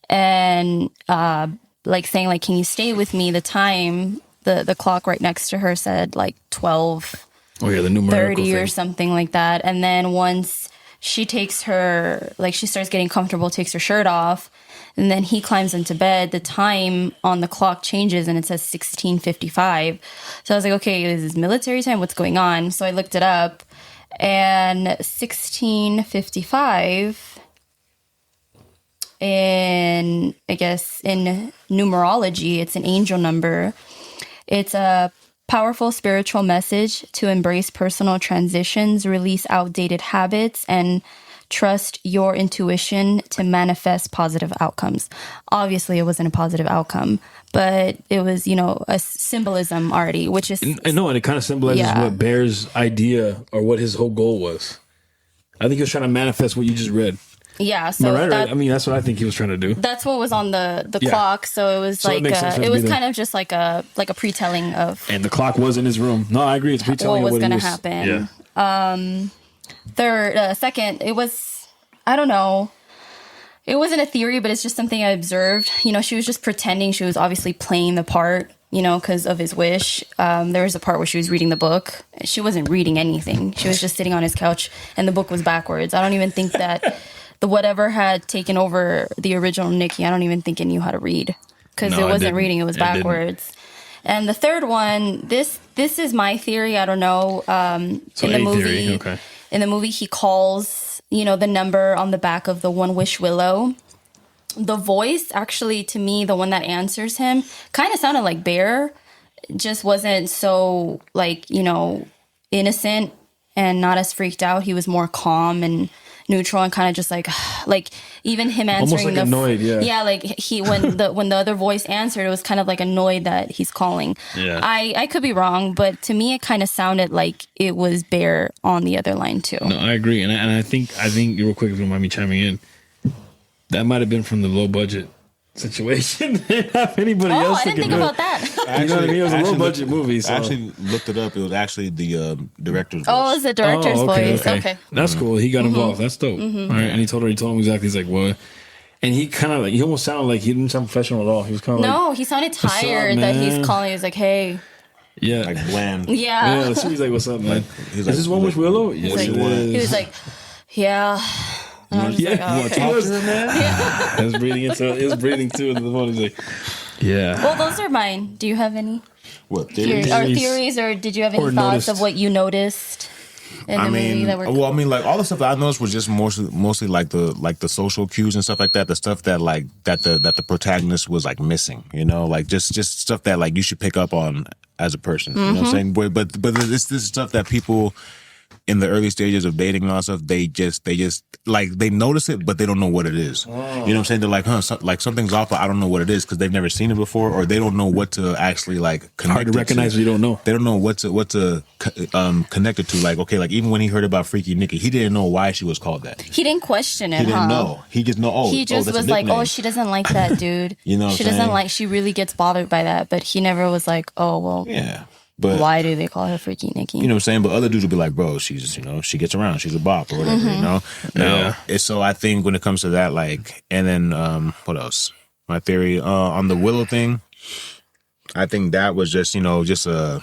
and like saying like, can you stay with me? The time, the clock right next to her said like 12. Oh yeah, the numerical 30 or thing. something like that. And then once she takes her, like she starts getting comfortable, takes her shirt off, and then he climbs into bed, the time on the clock changes and it says 16:55. So I was like, okay, is this military time? What's going on? So I looked it up, and 16:55 in, I guess, in numerology, it's an angel number. It's a powerful spiritual message to embrace personal transitions, release outdated habits, and trust your intuition to manifest positive outcomes. Obviously, it wasn't a positive outcome, but it was, you know, a symbolism already, which is... I know, and it kind of symbolizes what Bear's idea or what his whole goal was. I think he was trying to manifest what you just read. Yeah, so right? I mean, that's what I think he was trying to do. That's what was on the clock. So it was So it like makes sense for it it to was be kind of just like a pre-telling of And the clock was in his room. No, I agree. It's pre-telling what was going going to to happen. Yeah. Second, it was, I don't know. It wasn't a theory, but it's just something I observed. You know, she was just pretending. She was obviously playing the part, you know, because of his wish. There was a part where she was reading the book. She wasn't reading anything. She was just sitting on his couch and the book was backwards. I don't even think that the whatever had taken over the original Nikki. I don't even think it knew how to read because it wasn't reading. It was backwards. And the third one, this is my theory. I don't know. In the movie, in the movie, he calls, you know, the number on the back of the One Wish Willow. The voice, actually, to me, the one that answers him, kind of sounded like Bear. Just wasn't so, like, you know, innocent and not as freaked out. He was more calm and neutral and kind of just like even him answering, almost like annoyed, yeah, like he when the other voice answered, it was kind of like annoyed that he's calling. Yeah, I could be wrong, but to me it kind of sounded like it was Bear on the other line too. No, I agree, and I think real quick, if you don't mind me chiming in, that might have been from the low budget situation. If anybody else, I didn't think about that. You know what I mean? It was a low budget movie. So. I actually looked it up. It was actually the director's voice. Oh, it was the director's voice. Okay. That's cool. He got involved. That's dope. All right, and he told him exactly. He's like, what? And he kind of like, he almost sounded like he didn't sound professional at all. He was kind of no, he sounded tired that he's calling. He was like, hey. Yeah. Like bland. Yeah. So he's like, what's up, man? He's Is like, this One Wish Willow? Yes, it is. He was like, yeah. You want to talk to him, man? Yeah. It was breathing too into the phone. He's like, yeah. Well, those are mine. Do you have any? What, theories? Or did you have any thoughts of what you noticed in the movie that were... Well, I mean, like all the stuff that I noticed was just mostly like the social cues and stuff like that. The stuff that like that the protagonist was like missing, you know, like just stuff that like you should pick up on as a person. You know what I'm saying? But this is stuff that people in the early stages of dating and all that stuff, they just like they notice it, but they don't know what it is. You know what I'm saying? They're like, like something's off, but I don't know what it is because they've never seen it before, or they don't know what to actually like connect. Hard to recognize what you don't know. They don't know what to connect it to. Like, okay, like even when he heard about Freaky Nikki, he didn't know why she was called that. He didn't question it. He didn't know. He just know. He just was like, oh, she doesn't like that dude. You know, she doesn't like. She really gets bothered by that, but he never was like, oh well. Yeah. But why do they call her Freaky Nikki? You know what I'm saying? But other dudes will be like, bro, she's, you know, she gets around. She's a bop or whatever, you know? And so I think when it comes to that, like, and then what else? My theory on the Willow thing, I think that was just, you know, just a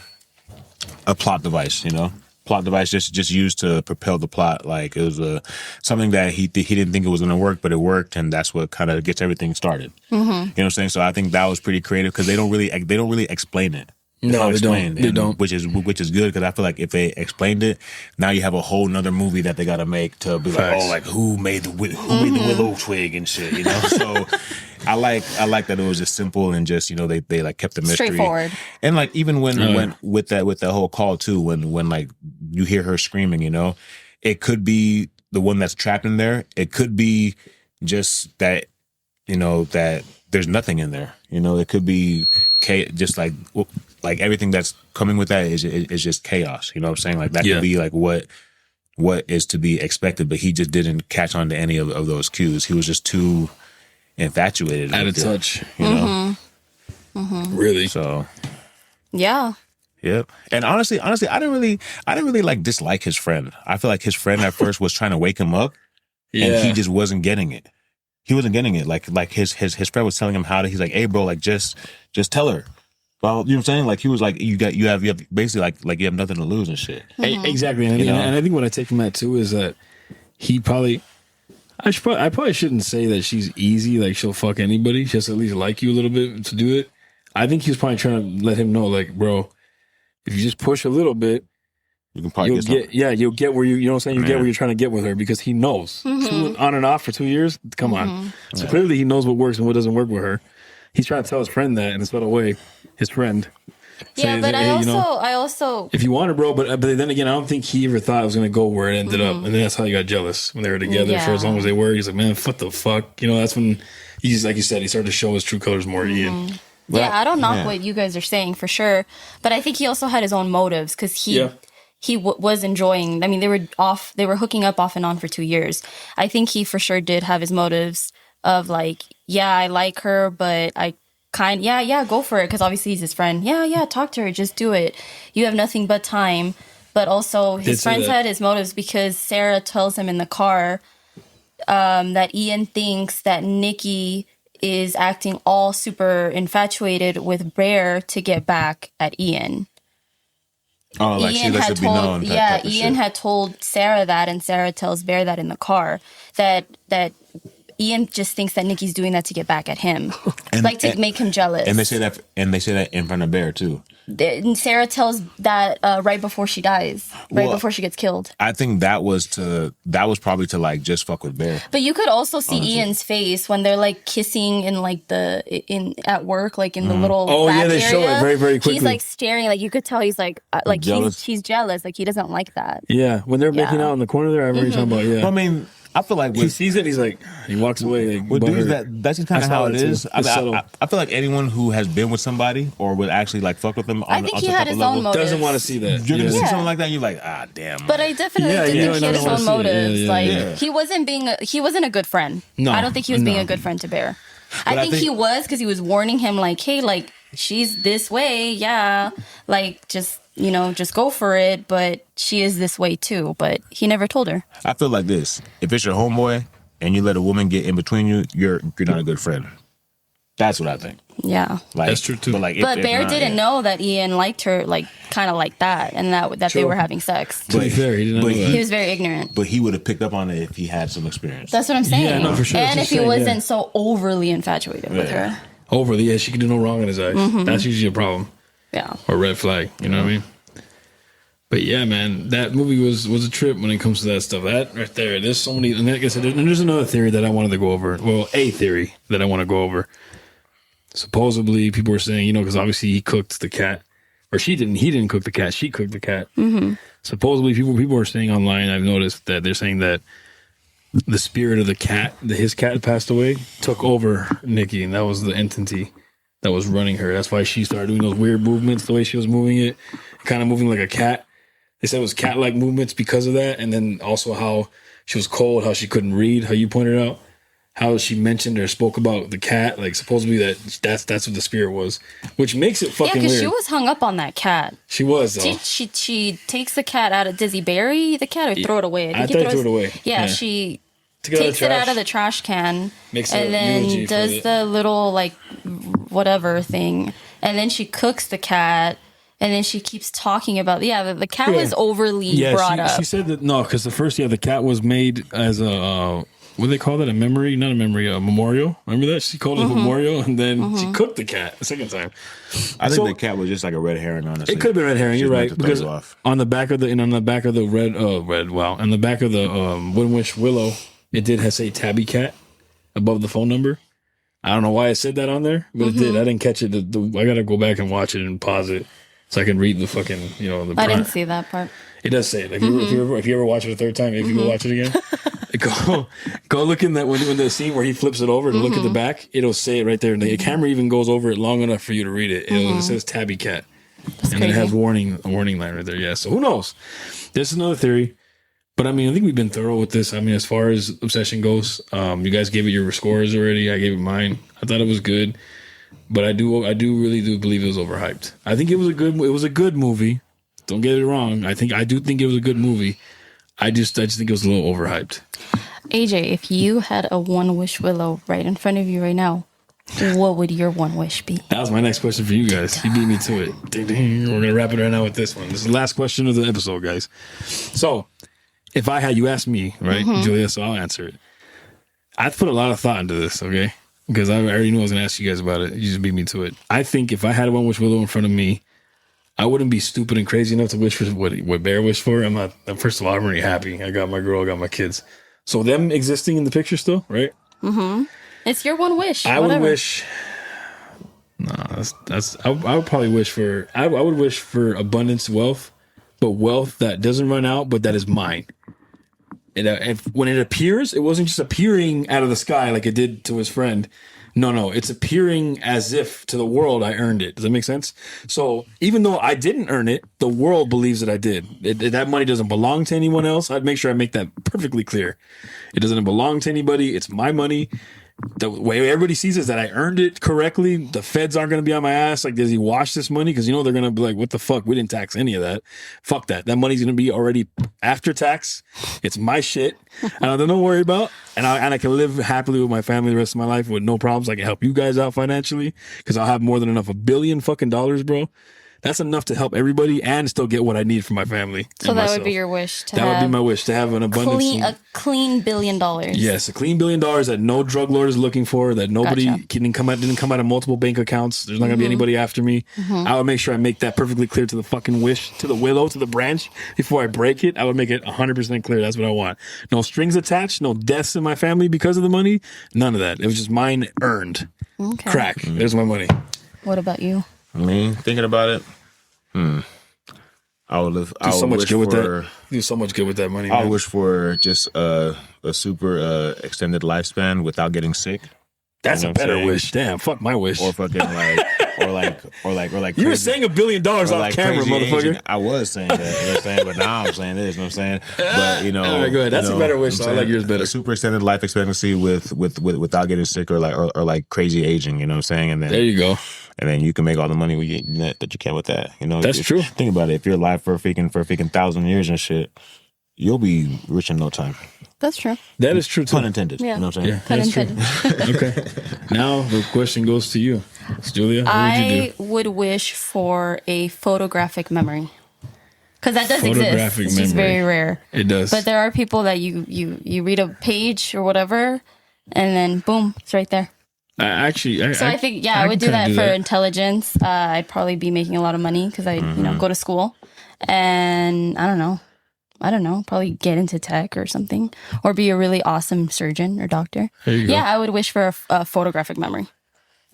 plot device, you know? Plot device just used to propel the plot. Like, it was something that he didn't think it was going to work, but it worked, and that's what kind of gets everything started. You know what I'm saying? So I think that was pretty creative because they don't really explain it. No, they don't. Which is good because I feel like if they explained it, now you have a whole nother movie that they got to make to be like, oh, like who made the willow twig and shit, you know? So I like that it was just simple and just, you know, they like kept the mystery straightforward. And like even when with that whole call too, when like you hear her screaming, you know, it could be the one that's trapped in there. It could be just that, you know, that there's nothing in there. You know, it could be just like everything that's coming with that is just chaos. You know what I'm saying? Like that could be like what is to be expected, but he just didn't catch on to any of those cues. He was just too infatuated. Out of touch. You know? Really? So. Yeah. Yep. And honestly, I didn't really like dislike his friend. I feel like his friend at first was trying to wake him up, and he just wasn't getting it. He wasn't getting it. Like his friend was telling him how to. He's like, hey, bro, like just tell her. Well, you know what I'm saying? Like he was like, you have basically like you have nothing to lose and shit. Exactly. And I think what I take from that too is that he probably. I probably shouldn't say that she's easy. Like she'll fuck anybody. She has to at least like you a little bit to do it. I think he was probably trying to let him know, like, bro, if you just push a little bit, you can probably you'll get where you know what I'm saying? You get where you're trying to get with her because he knows. On and off for 2 years? Come on. So clearly he knows what works and what doesn't work with her. He's trying to tell his friend that, and it's by the way, his friend. Yeah, but I also if you want her, bro, but then again, I don't think he ever thought it was gonna go where it ended up. And then that's how he got jealous when they were together for as long as they were. He's like, man, what the fuck? You know, that's when he's like you said, he started to show his true colors more, Ian. Yeah, I don't knock what you guys are saying for sure, but I think he also had his own motives because he was enjoying. I mean, they were hooking up off and on for 2 years. I think he for sure did have his motives of like, yeah, I like her, but I go for it because obviously he's his friend. Yeah, talk to her, just do it. You have nothing but time. But also his friends had his motives because Sarah tells him in the car that Ian thinks that Nikki is acting all super infatuated with Bear to get back at Ian. Oh, like Ian she lets it be known. Ian had told Sarah that, and Sarah tells Bear that in the car that Ian just thinks that Nikki's doing that to get back at him, to make him jealous. And they say that in front of Bear too. And Sarah tells that right before she dies, before she gets killed. I think that was probably to like just fuck with Bear. But you could also see Ian's face when they're like kissing in like at work, like in the little back they area. show it very, very quickly. He's like staring, like you could tell he's like jealous. He's jealous, like he doesn't like that. Yeah, when they're making out in the corner there, I remember you talking about. Yeah, well, I mean. I feel like he sees it. He's like, he walks away. Like, with dudes, that's just kind of how it is. I feel like anyone who has been with somebody or would actually like fuck with them on he had his own motives. Doesn't want to see that. You're gonna see something like that. You're like, damn. But I definitely did think he had his own motives. He wasn't a good friend. No, I don't think he was being a good friend to Bear. I think he was because he was warning him like, hey, like she's this way, like just go for it, but she is this way too. But he never told her. I feel like this. If it's your homeboy and you let a woman get in between you, you're not a good friend. That's what I think. Yeah. Like, that's true too. But Bear didn't know that Ian liked her like kind of like that and that they were having sex. To be fair, he didn't know that. He was very ignorant. But he would have picked up on it if he had some experience. That's what I'm saying. Yeah, no, for sure. And if he wasn't so overly infatuated with her. Overly, she could do no wrong in his eyes. That's usually a problem. Yeah. Or red flag, you know what I mean? But yeah, man, that movie was a trip when it comes to that stuff. That right there, there's so many. And like I said, there's another theory that I wanted to go over. Well, a theory that I want to go over. Supposedly, people were saying, because obviously he cooked the cat, or she didn't. He didn't cook the cat. She cooked the cat. Mm-hmm. Supposedly, people were saying online. I've noticed that they're saying that the spirit of the cat, his cat passed away, took over Nikki, and that was the entity that was running her. That's why she started doing those weird movements, the way she was moving it, kind of moving like a cat. They said it was cat-like movements because of that, and then also how she was cold, how she couldn't read, how you pointed out, how she mentioned or spoke about the cat, like supposedly that's what the spirit was, which makes it fucking weird. Yeah, because she was hung up on that cat. She was, though. She takes the cat out of, does he bury the cat or throw it away? I think he threw it away. Yeah, she takes it out of the trash can and then does the little like whatever thing, and then she cooks the cat. And then she keeps talking about, the cat was overly brought up. She said that, no, because the cat was made as a, what do they call that? A memory? Not a memory, a memorial. Remember that? She called it a memorial, and then she cooked the cat the second time. I think the cat was just like a red herring, honestly. It could have been red herring, you're right. Because on the back of the Win Wish Willow, it did say Tabby Cat above the phone number. I don't know why I said that on there, but it did. I didn't catch it. I got to go back and watch it and pause it. So I can read the fucking, I didn't see that part. It does say it. Like if you ever watch it a third time, if you go watch it again, go look in that when the scene where he flips it over to look at the back, it'll say it right there. The camera even goes over it long enough for you to read it. It says Tabby Cat. That's and crazy. it has a warning line right there. Yeah. So who knows? There's another theory. But I mean, I think we've been thorough with this. I mean, as far as Obsession goes, you guys gave it your scores already. I gave it mine. I thought it was good. But I do really do believe it was overhyped. I think it was a good movie. Don't get it wrong. I do think it was a good movie. I just think it was a little overhyped. AJ, if you had a one wish willow right in front of you right now, what would your one wish be? That was my next question for you guys. You beat me to it. Ding, ding. We're gonna wrap it right now with this one. This is the last question of the episode, guys. So, if I had you asked me, right, Julia, so I'll answer it. I put a lot of thought into this, okay? Because I already knew I was going to ask you guys about it. You just beat me to it. I think if I had one wish willow in front of me, I wouldn't be stupid and crazy enough to wish for what Bear wished for. I'm not. First of all, I'm already happy. I got my girl, I got my kids. So them existing in the picture still, right? Mm-hmm. It's your one wish. I would wish. No, that's. I would probably wish for. I would wish for abundance, wealth, but wealth that doesn't run out, but that is mine. When it appears, it wasn't just appearing out of the sky like it did to his friend. No, it's appearing as if to the world I earned it. Does that make sense? So even though I didn't earn it, the world believes that I did. That money doesn't belong to anyone else. I'd make sure I make that perfectly clear. It doesn't belong to anybody. It's my money. The way everybody sees it is that I earned it correctly. The feds aren't going to be on my ass. Like, does he wash this money? Because, they're going to be like, what the fuck? We didn't tax any of that. Fuck that. That money's going to be already after tax. It's my shit. And I don't worry about. And I can live happily with my family the rest of my life with no problems. I can help you guys out financially because I'll have more than enough. $1 billion fucking dollars, bro. That's enough to help everybody and still get what I need for my family. So that would be your wish to would be my wish, to have an abundance. A clean $1 billion. Yes, a clean $1 billion that no drug lord is looking for, that nobody didn't come out of multiple bank accounts. There's not going to be anybody after me. I would make sure I make that perfectly clear to the fucking wish, to the willow, to the branch before I break it. I would make it 100% clear. That's what I want. No strings attached, no deaths in my family because of the money. None of that. It was just mine earned. Okay. Crack. There's my money. What about you? Me, thinking about it, I would live. Do so much good with that. Do so much good with that money. I wish for just a super extended lifespan without getting sick. That's a better wish. Damn, fuck my wish. Or fucking like. You were saying $1 billion off camera, motherfucker. Aging. I was saying that, you know what I'm saying, but now I'm saying this. You know what I'm saying, but all right, go ahead. That's a better wish. So I like yours better. A super extended life expectancy without getting sick or like crazy aging. You know what I'm saying? And then there you go. And then you can make all the money that you can with that. That's true. Think about it. If you're alive for a freaking 1,000 years and shit, you'll be rich in no time. That's true. That is true too. Pun intended. Yeah. You know what I'm saying? Pun intended. Okay. Now the question goes to you, Julia. What would you do? I would wish for a photographic memory. Because that does exist. It's just very rare. It does. But there are people that you read a page or whatever, and then boom, it's right there. I think I would do that for intelligence. I'd probably be making a lot of money because I go to school, and I don't know, probably get into tech or something, or be a really awesome surgeon or doctor. Yeah, I would wish for a photographic memory.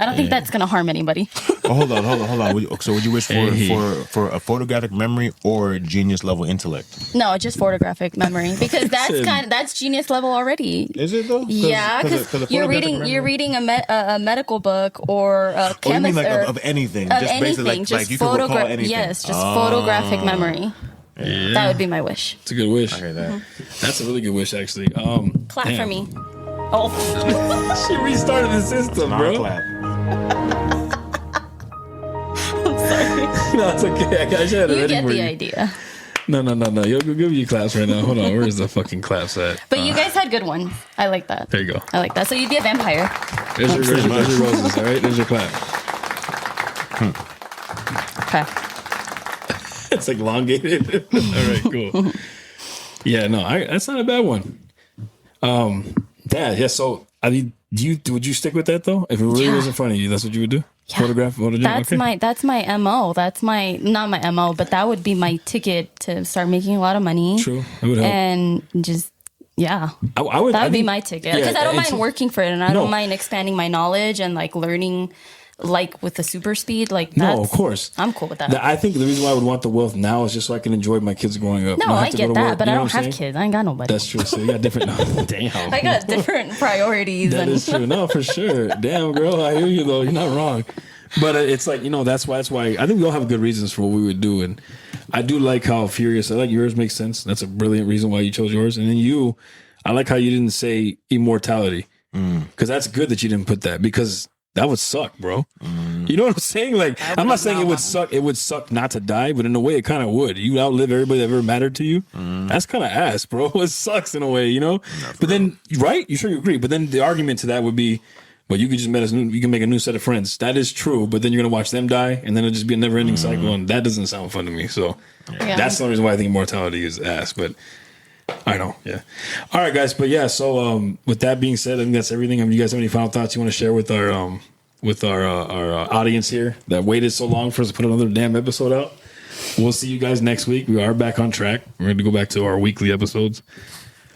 I don't think that's going to harm anybody. Hold on. So would you wish for a photographic memory or genius level intellect? No, just photographic memory, because that's genius level already. Is it though? Yeah, because you're reading a medical book or a chemist. You mean like of anything? Of just anything. Basically like you can recall anything. Yes, just photographic memory. Yeah. That would be my wish. It's a good wish. I hear that. That's a really good wish, actually. Clap for me. Oh, she restarted the system, bro. Clap. I'm sorry. No, it's okay. I had it You ready get for the you. idea. No. You'll give you claps right now. Hold on. Where's the fucking claps at? But you guys had good ones. I like that. There you go. I like that. So you'd be a vampire. There's your roses, all right? There's your clap. Okay. It's like elongated. All right, cool. Yeah, no, that's not a bad one. Yeah. So, would you stick with that though? If it really wasn't funny, that's what you would do? Yeah. Photograph. That's my MO. That's not my MO, but that would be my ticket to start making a lot of money. True, it would help. And just that would would be my ticket, because I don't mind working for it, and I don't mind expanding my knowledge and like learning. Like with the super speed, like that's, no, of course, I'm cool with that. I think the reason why I would want the wealth now is just so I can enjoy my kids growing up. No, I get that, but I don't have kids. I ain't got nobody. That's true. So you got different. No, damn, I got different priorities. That is true. No, for sure. Damn, girl, I hear you though. You're not wrong. But it's like, that's why I think we all have good reasons for what we would do, and I do like how furious. I like yours makes sense. That's a brilliant reason why you chose yours, and then I like how you didn't say immortality, because that's good that you didn't put that, because That would suck, bro. You know what I'm saying? Like, I'm not saying it would suck. It would suck not to die, but in a way, it kind of would. You outlive everybody that ever mattered to you. That's kind of ass, bro. It sucks in a way, you know. But then, right? You sure you agree? But then the argument to that would be, well, you could just you can make a new set of friends. That is true. But then you're gonna watch them die, and then it'll just be a never-ending cycle, and that doesn't sound fun to me. So that's the only reason why I think immortality is ass. But I know, yeah. All right, guys. But yeah, so with that being said, I think that's everything. You guys have any final thoughts you want to share with our audience here that waited so long for us to put another damn episode out? We'll see you guys next week. We are back on track. We're going to go back to our weekly episodes.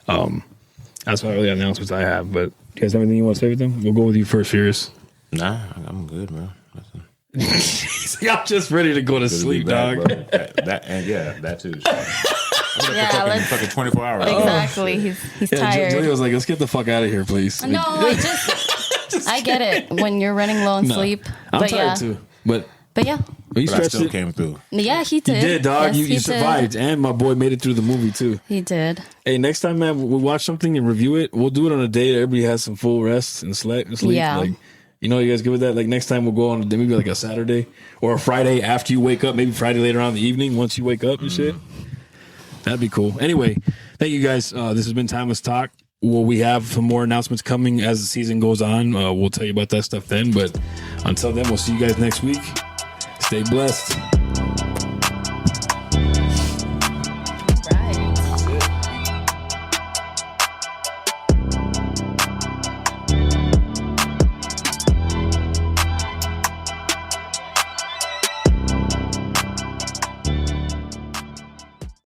That's not really announcements I have, but you guys have anything you want to say with them? We'll go with you first, Furious. Nah, I'm good, man. I'm just ready to go to sleep, dog. That too. Yeah, let's fucking 24 hours. Exactly. He's tired. Julia was like, let's get the fuck out of here, please. No, I get it when you're running low on sleep. I'm tired too. But yeah. But I still came through. Yeah, he did. You did, dog. Yes, you survived. And my boy made it through the movie too. He did. Hey, next time, man, we watch something and review it. We'll do it on a day that everybody has some full rest and sleep. Yeah. Like, you know, you guys good with that? Like next time we'll go on maybe like a Saturday or a Friday after you wake up. Maybe Friday later on in the evening once you wake up and shit. That'd be cool. Anyway, thank you guys. This has been Timeless Talk. Well, we have some more announcements coming as the season goes on. We'll tell you about that stuff then. But until then, we'll see you guys next week. Stay blessed.